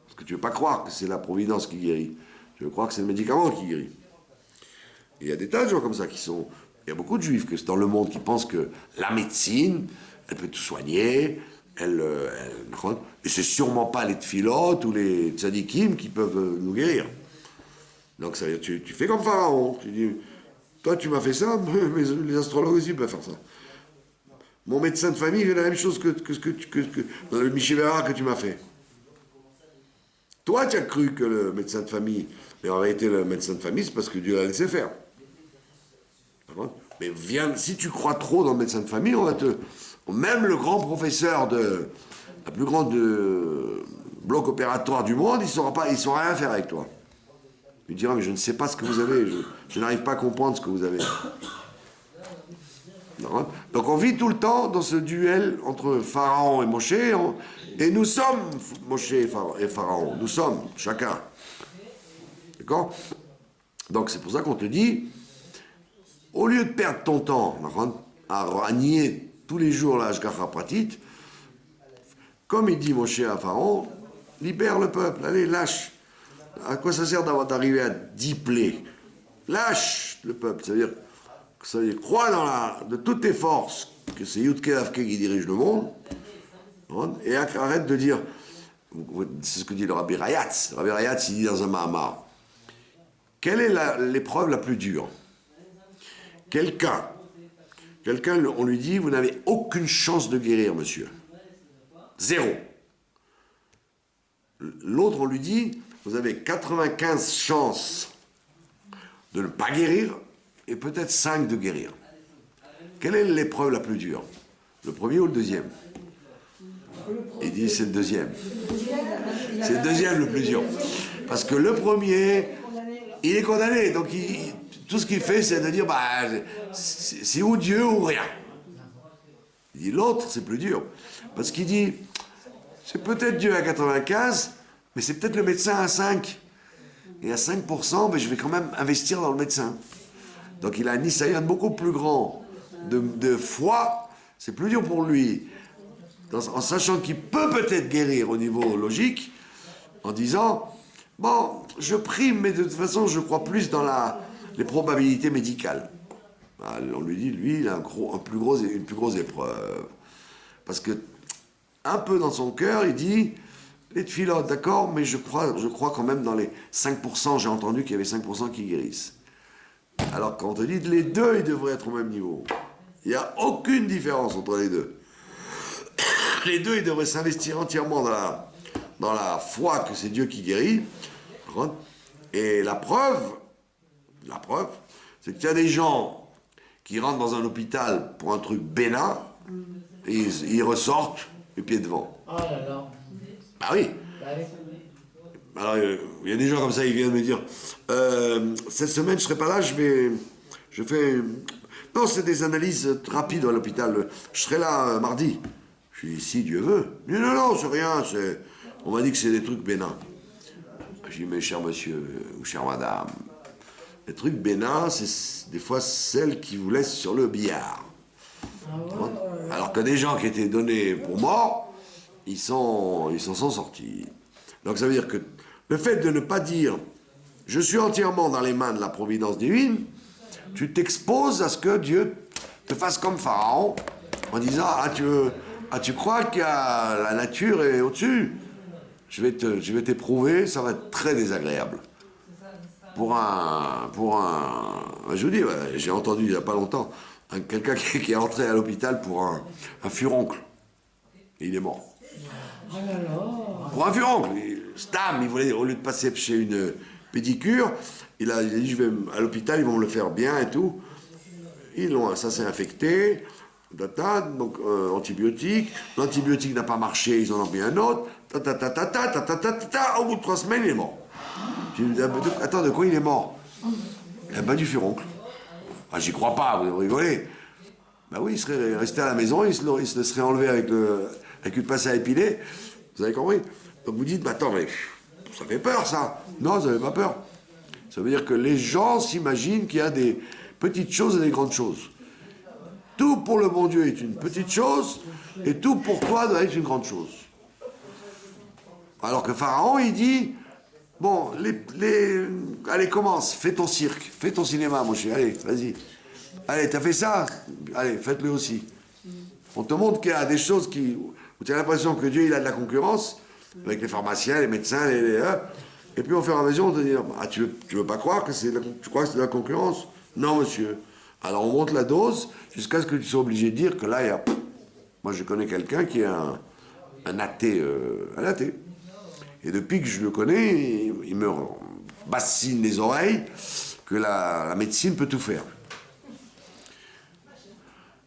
Parce que tu ne veux pas croire que c'est la providence qui guérit. Tu veux croire que c'est le médicament qui guérit. Et il y a des tas de gens comme ça qui sont... Il y a beaucoup de juifs dans le monde qui pensent que la médecine, elle peut tout soigner, et c'est sûrement pas les tfilotes ou les tzadikim qui peuvent nous guérir. Donc ça veut dire, tu fais comme Pharaon. Tu dis, toi tu m'as fait ça, mais les astrologues aussi peuvent faire ça. Mon médecin de famille fait la même chose que le Miché Bérard que tu m'as fait. Toi, tu as cru que le médecin de famille, mais en réalité, le médecin de famille, c'est parce que Dieu l'a laissé faire. Mais si tu crois trop dans le médecin de famille, même le grand professeur de la plus grande bloc opératoire du monde, il ne saura rien faire avec toi. Il dira, mais je ne sais pas ce que vous avez, je n'arrive pas à comprendre ce que vous avez. Donc on vit tout le temps dans ce duel entre Pharaon et Moshe, et nous sommes Moshe et Pharaon, nous sommes chacun. D'accord? Donc c'est pour ça qu'on te dit, au lieu de perdre ton temps à nier tous les jours la Hashgacha pratit, comme il dit Moshe à Pharaon, libère le peuple, allez, lâche. À quoi ça sert d'arriver à 10 plaies? Lâche le peuple, ça veut dire crois de toutes tes forces que c'est Yudke Avke qui dirige le monde, et arrête de dire, c'est ce que dit le Rabbi Rayatz. Le Rabbi Rayatz, il dit dans un Mahamar, quelle est l'épreuve la plus dure? Quelqu'un, on lui dit, vous n'avez aucune chance de guérir, monsieur. Zéro. L'autre, on lui dit, vous avez 95 chances de ne pas guérir et peut-être 5 de guérir. Quelle est l'épreuve la plus dure? Le premier ou le deuxième? Il dit, c'est le deuxième. C'est le deuxième le plus dur. Parce que le premier, il est condamné, donc tout ce qu'il fait, c'est de dire, bah, c'est ou Dieu ou rien. Il dit, l'autre, c'est plus dur. Parce qu'il dit, c'est peut-être Dieu à 95, mais c'est peut-être le médecin à 5. Et à 5%, ben, je vais quand même investir dans le médecin. Donc il a un nisayon beaucoup plus grand de foi. C'est plus dur pour lui, en sachant qu'il peut peut-être guérir au niveau logique, en disant, bon, je prie, mais de toute façon, je crois plus dans les probabilités médicales. On lui dit, lui, il a une plus grosse épreuve. Parce que, un peu dans son cœur, il dit, les tfilotes, d'accord, mais je crois quand même dans les 5%, j'ai entendu qu'il y avait 5% qui guérissent. Alors quand on te dit, les deux, ils devraient être au même niveau. Il n'y a aucune différence entre les deux. Les deux, ils devraient s'investir entièrement dans la foi que c'est Dieu qui guérit. Et la preuve, c'est qu'il y a des gens qui rentrent dans un hôpital pour un truc bénin, et ils ressortent les pieds devant. Oh là là. Bah oui. Bah oui. Alors, il y a des gens comme ça, ils viennent me dire, cette semaine, je serai pas là, je fais... Non, c'est des analyses rapides à l'hôpital. Je serai là mardi. Je dis, si Dieu veut. Il dit, non, c'est rien, on m'a dit que c'est des trucs bénins. Je dis, mais cher monsieur ou chère madame, les trucs bénins, c'est des fois celles qui vous laissent sur le billard. Alors que des gens qui étaient donnés pour morts, ils s'en sont sortis. Donc ça veut dire que le fait de ne pas dire « je suis entièrement dans les mains de la providence divine », tu t'exposes à ce que Dieu te fasse comme Pharaon, en disant « tu crois que la nature est au-dessus ? Je vais t'éprouver, ça va être très désagréable. » Je vous dis, j'ai entendu il n'y a pas longtemps, quelqu'un qui est entré à l'hôpital pour un furoncle. Et il est mort. Oh là là. Pour un furoncle. Stam, il voulait, au lieu de passer chez une pédicure, il a dit, je vais à l'hôpital, ils vont me le faire bien et tout. Ça s'est infecté, donc antibiotique. L'antibiotique n'a pas marché, ils en ont pris un autre. Au bout de 3 semaines, il est mort. J'ai dit, attends, de quoi il est mort? Eh ben, du furoncle. Ah, j'y crois pas, vous rigolez. Ben oui, il serait resté à la maison, il se serait enlevé avec une pince à épiler. Vous avez compris? Donc vous dites, attends, mais ça fait peur, ça. Non, ça fait pas peur. Ça veut dire que les gens s'imaginent qu'il y a des petites choses et des grandes choses. Tout pour le bon Dieu est une petite chose, et tout pour toi doit être une grande chose. Alors que Pharaon, il dit, bon, allez, commence, fais ton cirque, fais ton cinéma, mon cher, allez, vas-y. Allez, t'as fait ça? Allez, faites-le aussi. On te montre qu'il y a des choses où tu as l'impression que Dieu, il a de la concurrence, avec les pharmaciens, les médecins, et puis au fur et à mesure, on te dit, ah, tu veux pas croire que tu crois que c'est de la concurrence? Non, monsieur. Alors on monte la dose, jusqu'à ce que tu sois obligé de dire que là, il y a... Moi, je connais quelqu'un qui est un athée, Et depuis que je le connais, il me bassine les oreilles que la médecine peut tout faire.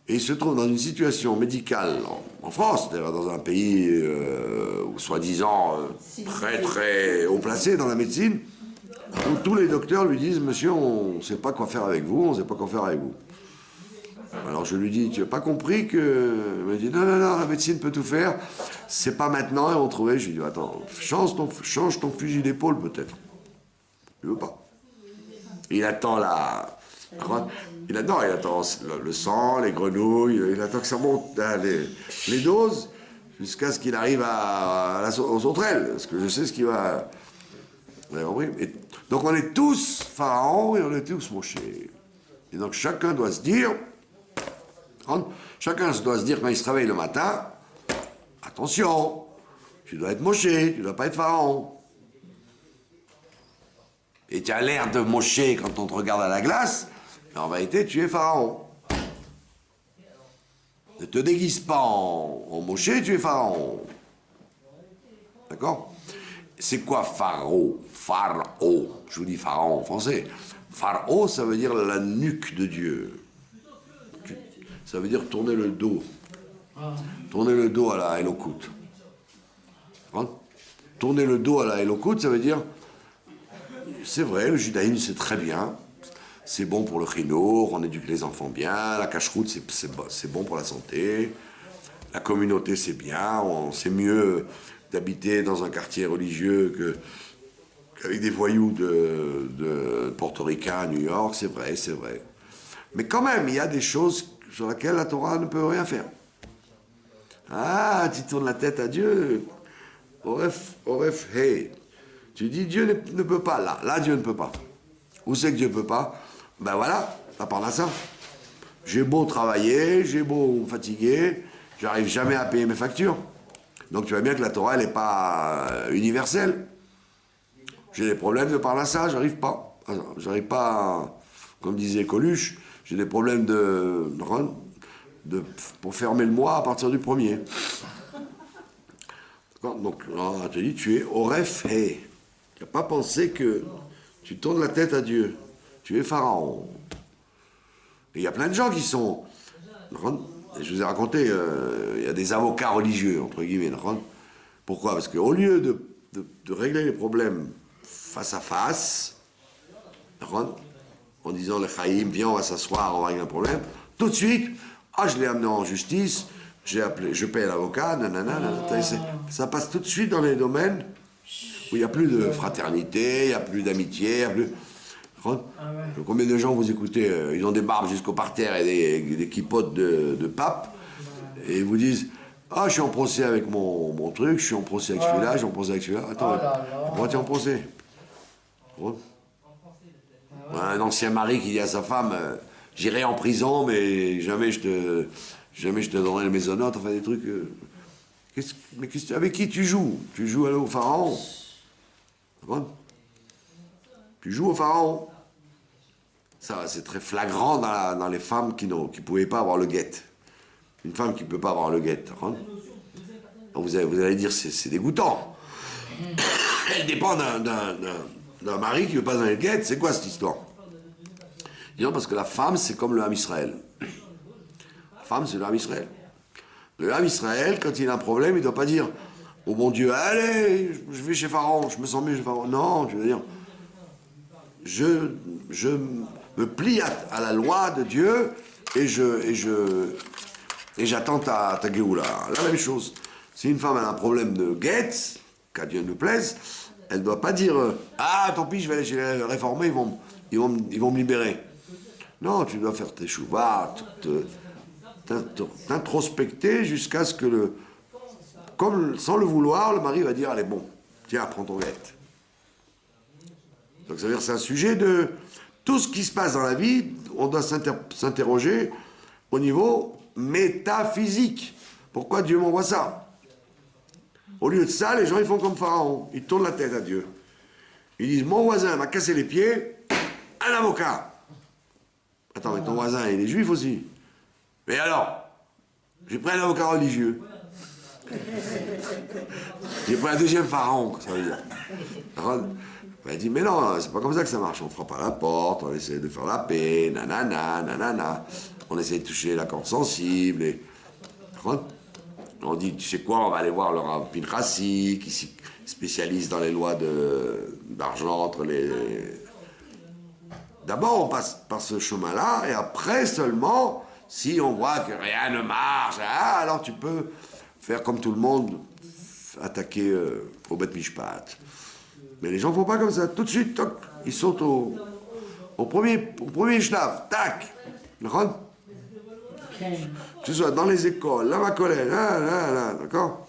Et il se trouve dans une situation médicale en France, c'est-à-dire dans un pays soi-disant très très haut placé dans la médecine, où tous les docteurs lui disent « Monsieur, on ne sait pas quoi faire avec vous, on ne sait pas quoi faire avec vous. » Alors je lui dis « Tu n'as pas compris que... » Il me dit « Non, la médecine peut tout faire, c'est pas maintenant, et on trouvait. » Je lui dis « Attends, change ton fusil d'épaule peut-être. » Il veut pas. Il attend il attend le sang, les grenouilles, il attend que ça monte les doses, jusqu'à ce qu'il arrive aux sauterelles, parce que je sais ce qu'il va... Vous avez compris? Donc on est tous Pharaon et on est tous Moshe. Et donc chacun doit se dire quand il se réveille le matin, attention, tu dois être Moshe, tu ne dois pas être Pharaon. Et tu as l'air de Moshe quand on te regarde à la glace, mais en vérité, tu es Pharaon. Ne te déguise pas en Moshe, tu es Pharaon. D'accord? C'est quoi Pharaon? Pharaon. Je vous dis Pharaon en français. Pharaon, ça veut dire la nuque de Dieu. Ça veut dire tourner le dos. Tourner le dos à la Elokut. Tourner le dos à la Elokut, ça veut dire... C'est vrai, le judaïsme, c'est très bien. c'est bon pour le chinour, on éduque les enfants bien, la cache-route, c'est bon pour la santé, la communauté, c'est bien, c'est mieux d'habiter dans un quartier religieux qu'avec des voyous de portoricains à New York, c'est vrai, c'est vrai. Mais quand même, il y a des choses sur lesquelles la Torah ne peut rien faire. Ah, tu tournes la tête à Dieu. Oref, hey. Tu dis Dieu ne peut pas, là Dieu ne peut pas. Où c'est que Dieu ne peut pas? Ben voilà, ça parle à ça. J'ai beau travailler, j'ai beau me fatiguer, j'arrive jamais à payer mes factures. Donc tu vois bien que la Torah, elle n'est pas universelle. J'ai des problèmes de par là ça, j'arrive pas. J'arrive pas, comme disait Coluche, j'ai des problèmes pour fermer le mois à partir du 1er. D'accord? Donc, on te dit, tu es Oref He. Tu n'as pas pensé que tu tournes la tête à Dieu. Tu es Pharaon. Et il y a plein de gens qui sont... Je vous ai raconté, il y a des avocats religieux, entre guillemets. Pourquoi? Parce qu'au lieu de régler les problèmes face à face, en disant le Chaïm, viens, on va s'asseoir, on va régler un problème, tout de suite, je l'ai amené en justice, je paye l'avocat, ça passe tout de suite dans les domaines où il n'y a plus de fraternité, il n'y a plus d'amitié, il n'y a plus... Combien de gens vous écoutez, ils ont des barbes jusqu'au parterre et des kippotes de pape, et ils vous disent, je suis en procès avec mon truc, je suis en procès avec celui-là, je suis en procès avec celui-là. Attends, pourquoi tu es en procès? Un ancien mari qui dit à sa femme, j'irai en prison, mais jamais je te donnerai le maisonnote, enfin des trucs... avec qui tu joues? Tu joues au pharaon? Tu joues au pharaon? Ça, c'est très flagrant dans les femmes qui ne pouvaient pas avoir le guet. Une femme qui ne peut pas avoir le guet. Vous allez dire, c'est dégoûtant. Elle dépend d'un mari qui ne veut pas donner le guet. C'est quoi cette histoire? Disons parce que la femme, c'est comme le Ham Israël. La femme, c'est le Ham Israël. Le Ham Israël, quand il a un problème, il ne doit pas dire « Oh mon Dieu, allez, je vais chez Pharaon, je me sens mieux chez Pharaon. » Non, tu veux dire « Je me plie à la loi de Dieu et j'attends ta Géoula. » La même chose. Si une femme a un problème de guet, qu'à Dieu ne plaise, elle ne doit pas dire « Ah, tant pis, je vais aller chez les réformés, ils vont me libérer. » Non, tu dois faire tes chouvas, t'introspecter jusqu'à ce que comme sans le vouloir, le mari va dire « Allez, bon, tiens, prends ton guet. » Donc ça veut dire que c'est un sujet de... Tout ce qui se passe dans la vie, on doit s'interroger au niveau métaphysique. Pourquoi Dieu m'envoie ça? Au lieu de ça, les gens, ils font comme Pharaon. Ils tournent la tête à Dieu. Ils disent, mon voisin m'a cassé les pieds, un avocat. Attends, mais ton voisin, il est juif aussi. Mais alors, j'ai pris un avocat religieux. J'ai pris un deuxième Pharaon, ça veut dire. Elle dit, mais non, c'est pas comme ça que ça marche. On frappe à la porte, on essaie de faire la paix, nanana. On essaie de toucher la corde sensible. Et... On dit, tu sais quoi, on va aller voir le Rav Pinchasi, qui s'y spécialise dans les lois d'argent entre les... D'abord, on passe par ce chemin-là, et après seulement, si on voit que rien ne marche, alors tu peux faire comme tout le monde, attaquer au Bet Mishpat. Mais les gens ne font pas comme ça. Tout de suite, toc, ils sautent au premier schlaf. Tac. Que ce soit dans les écoles, la Macolette, là, d'accord?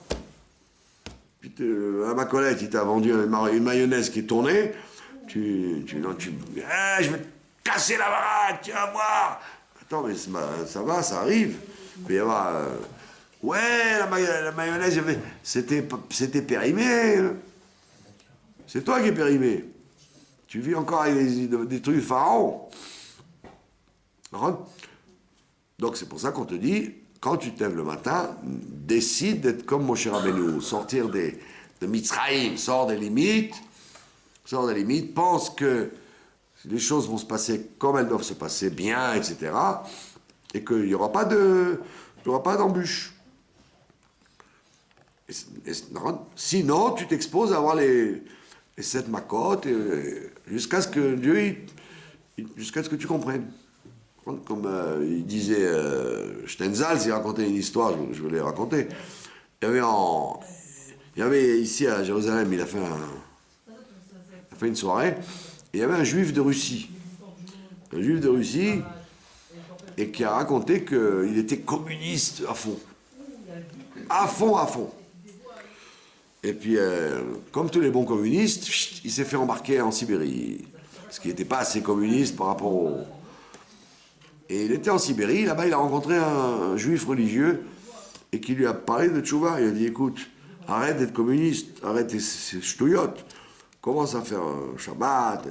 Puis la Macolette, il t'a vendu une mayonnaise qui est tournée. Je vais te casser la baraque, tu vas voir. Attends, mais ça va, ça arrive. Il peut y avoir... ouais, la mayonnaise, c'était périmé. C'est toi qui es périmé. Tu vis encore avec des trucs de pharaon. Donc c'est pour ça qu'on te dit, quand tu te lèves le matin, décide d'être comme Moshe Rabbeinu, sortir de Mitzrayim, sors des limites, pense que les choses vont se passer comme elles doivent se passer, bien, etc. Et qu'il n'y aura pas d'embûche. Sinon, tu t'exposes à avoir les 7 macotes, jusqu'à ce que Dieu jusqu'à ce que tu comprennes. Comme il disait Stenzhals, il racontait une histoire, je vais les raconter. Il y avait ici à Jérusalem, il a fait une soirée, et il y avait un juif de Russie. Un juif de Russie, et qui a raconté qu'il était communiste à fond. À fond, à fond. Et puis, comme tous les bons communistes, il s'est fait embarquer en Sibérie. Parce qu'il n'était pas assez communiste par rapport au... Et il était en Sibérie, là-bas il a rencontré un juif religieux et qui lui a parlé de tchouva. Il a dit, écoute, arrête d'être communiste, arrête ces ch'touillottes, commence à faire Shabbat.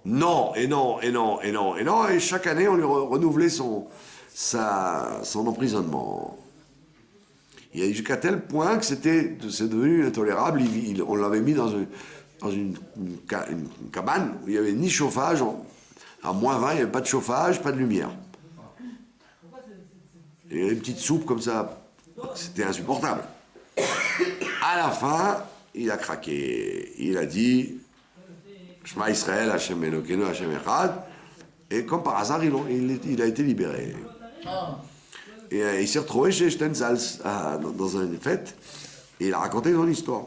Non, et non, et non, et non, et non, et chaque année on lui renouvelait son emprisonnement. Il y a jusqu'à tel point que c'est devenu intolérable. On l'avait mis dans une cabane où il n'y avait ni chauffage. À -20, il n'y avait pas de chauffage, pas de lumière. Il y avait une petite soupe comme ça. C'était insupportable. À la fin, il a craqué. Il a dit Shema Israël, Hashem Elokeinu, Hashem Echad. Et comme par hasard, il a été libéré. Et il s'est retrouvé chez Stenzhals dans une fête. Et il a raconté son histoire.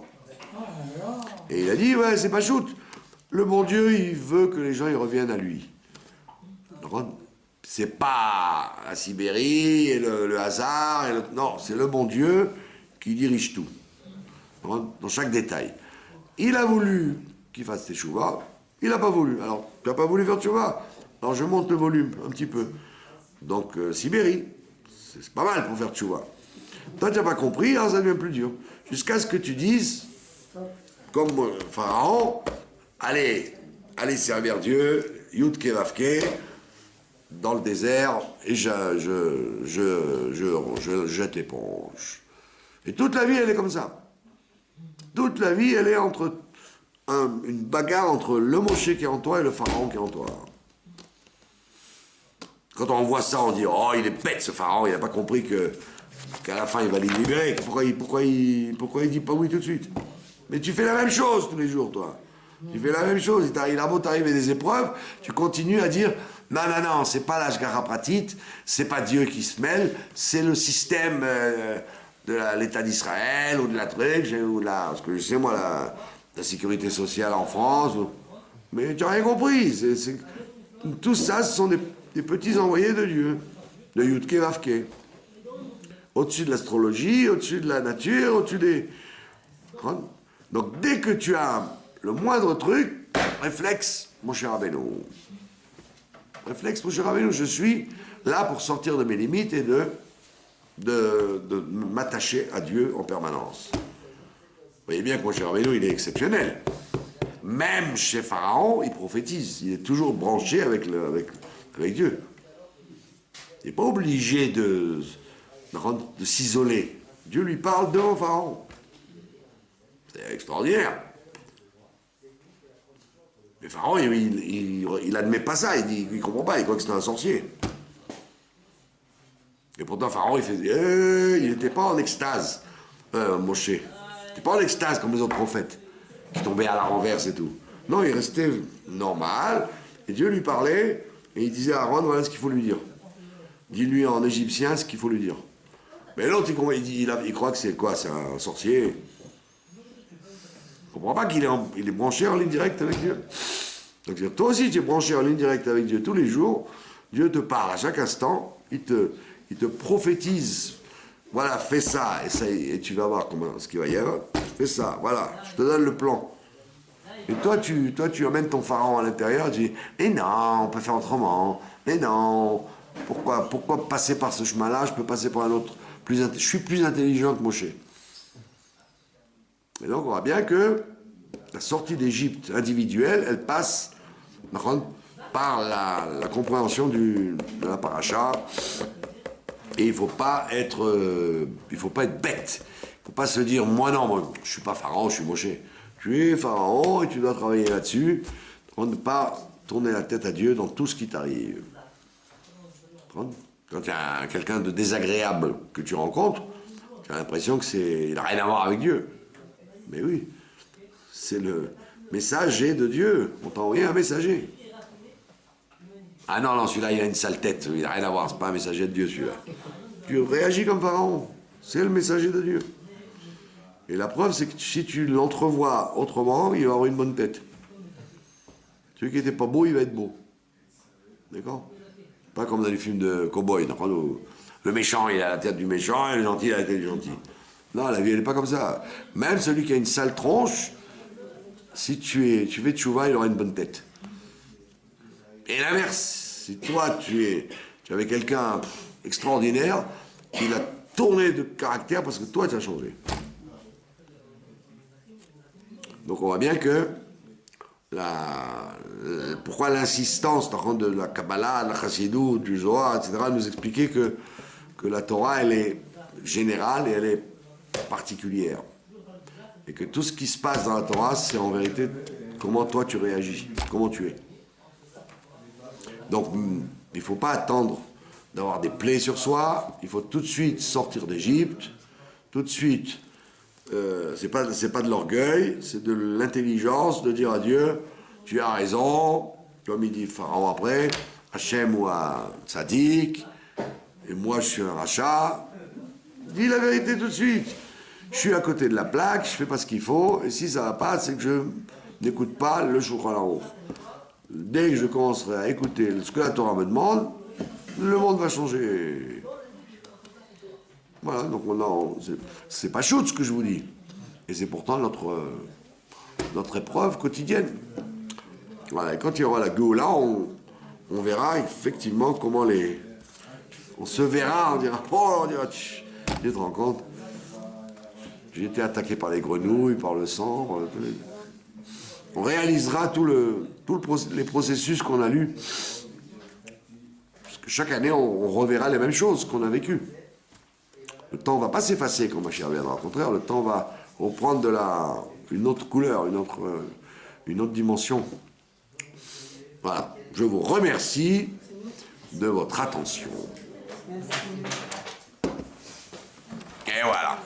Et il a dit ouais, c'est pas shoot. Le bon Dieu, il veut que les gens ils reviennent à lui. C'est pas la Sibérie et le hasard. Non, c'est le bon Dieu qui dirige tout. Dans chaque détail. Il a voulu qu'il fasse teshuva. Il n'a pas voulu. Alors, tu n'as pas voulu faire teshuva. Alors, je monte le volume un petit peu. Donc, Sibérie, c'est pas mal pour faire teshuva. Toi, tu n'as pas compris, alors ça devient plus dur. Jusqu'à ce que tu dises, comme Pharaon, allez servir Dieu, Yudke Vavke, dans le désert, et je jette l'éponge. Et toute la vie, elle est comme ça. Toute la vie, elle est entre une bagarre entre le Moshe qui est en toi et le Pharaon qui est en toi. Quand on voit ça, on dit « Oh, il est bête ce Pharaon, il n'a pas compris qu'à la fin, il va les libérer. Pourquoi il dit pas oui tout de suite ?» Mais tu fais la même chose tous les jours, toi. Tu fais la même chose. Il a beau t'arriver des épreuves, tu continues à dire « Non, c'est pas l'Ashgara Pratit, c'est pas Dieu qui se mêle, c'est le système de l'État d'Israël ou de la truc, ou de la... Parce que je sais, moi, la sécurité sociale en France. Mais tu n'as rien compris. Tout ça, ce sont des petits envoyés de Dieu, de Yudke Vavke. Au-dessus de l'astrologie, au-dessus de la nature, au-dessus des... Donc, dès que tu as le moindre truc, réflexe, mon cher Rabbeinu. Réflexe, mon cher Rabbeinu, je suis là pour sortir de mes limites et de m'attacher à Dieu en permanence. Vous voyez bien que mon cher Rabbeinu, il est exceptionnel. Même chez Pharaon, il prophétise. Il est toujours branché avec Dieu. Il n'est pas obligé de s'isoler. Dieu lui parle devant Pharaon. C'est extraordinaire. Mais Pharaon, il n'admet pas ça. Il ne comprend pas. Il croit que c'est un sorcier. Et pourtant, Pharaon, il n'était pas en extase, Moshe. Il n'était pas en extase comme les autres prophètes, qui tombaient à la renverse et tout. Non, il restait normal, et Dieu lui parlait, et il disait à Aaron, voilà ce qu'il faut lui dire. Dis-lui en égyptien ce qu'il faut lui dire. Mais l'autre, il croit que c'est quoi? C'est un sorcier. Il ne comprend pas qu'il est branché en ligne directe avec Dieu. Donc toi aussi, tu es branché en ligne directe avec Dieu tous les jours. Dieu te parle à chaque instant, il te prophétise, voilà, fais ça, et tu vas voir ce qu'il va y avoir. Fais ça, voilà, je te donne le plan. Et toi, tu emmènes ton pharaon à l'intérieur, tu dis, mais non, on peut faire autrement, mais non, pourquoi passer par ce chemin-là, je peux passer par un autre, je suis plus intelligent que Moshe. Et donc, on voit bien que la sortie d'Égypte individuelle, elle passe par la compréhension de la paracha. Et il ne faut pas être bête. Il ne faut pas se dire, moi je ne suis pas Pharaon, je suis Moshe. Tu es Pharaon et tu dois travailler là-dessus pour ne pas tourner la tête à Dieu dans tout ce qui t'arrive. Quand il y a quelqu'un de désagréable que tu rencontres, tu as l'impression qu'il n'a rien à voir avec Dieu. Mais oui, c'est le messager de Dieu. On t'a envoyé un messager. Ah non, non, celui-là, il a une sale tête. Il n'a rien à voir. C'est pas un messager de Dieu, celui-là. Tu réagis comme Pharaon. C'est le messager de Dieu. Et la preuve, c'est que si tu l'entrevois autrement, il va avoir une bonne tête. Celui qui n'était pas beau, il va être beau. D'accord? Pas comme dans les films de cow-boy. Le méchant, il a la tête du méchant, et le gentil, il a la tête du gentil. Non, la vie, elle n'est pas comme ça. Même celui qui a une sale tronche, si tu fais tchouva, il aura une bonne tête. Et l'inverse, si toi, tu avais quelqu'un extraordinaire, il a tourné de caractère parce que toi, tu as changé. Donc on voit bien que pourquoi l'insistance de la Kabbalah, de la Chassidut, du Zohar, etc., nous expliquer que la Torah, elle est générale et elle est particulière. Et que tout ce qui se passe dans la Torah, c'est en vérité comment toi tu réagis, comment tu es. Donc il ne faut pas attendre d'avoir des plaies sur soi, il faut tout de suite sortir d'Égypte, tout de suite, c'est pas de l'orgueil, c'est de l'intelligence de dire à Dieu, tu as raison, comme il dit Pharaon après, Hachem ou à Tzadik, et moi je suis un rachat, dis la vérité tout de suite. Je suis à côté de la plaque, je fais pas ce qu'il faut, et si ça va pas, c'est que je n'écoute pas le Shulchan Aruch. Dès que je commencerai à écouter ce que la Torah me demande, le monde va changer. Voilà, donc c'est pas chaud ce que je vous dis. Et c'est pourtant notre épreuve quotidienne. Voilà, et quand il y aura la Géoula, on verra effectivement comment on se verra, on dira, oh, on dira, tu te rends compte, j'ai été attaqué par les grenouilles, par le sang. On réalisera les processus qu'on a lus. Parce que chaque année, on reverra les mêmes choses qu'on a vécues. Le temps ne va pas s'effacer quand Mashiach viendra. Au contraire, le temps va reprendre une autre couleur, une autre dimension. Voilà. Je vous remercie de votre attention. Merci. Et voilà.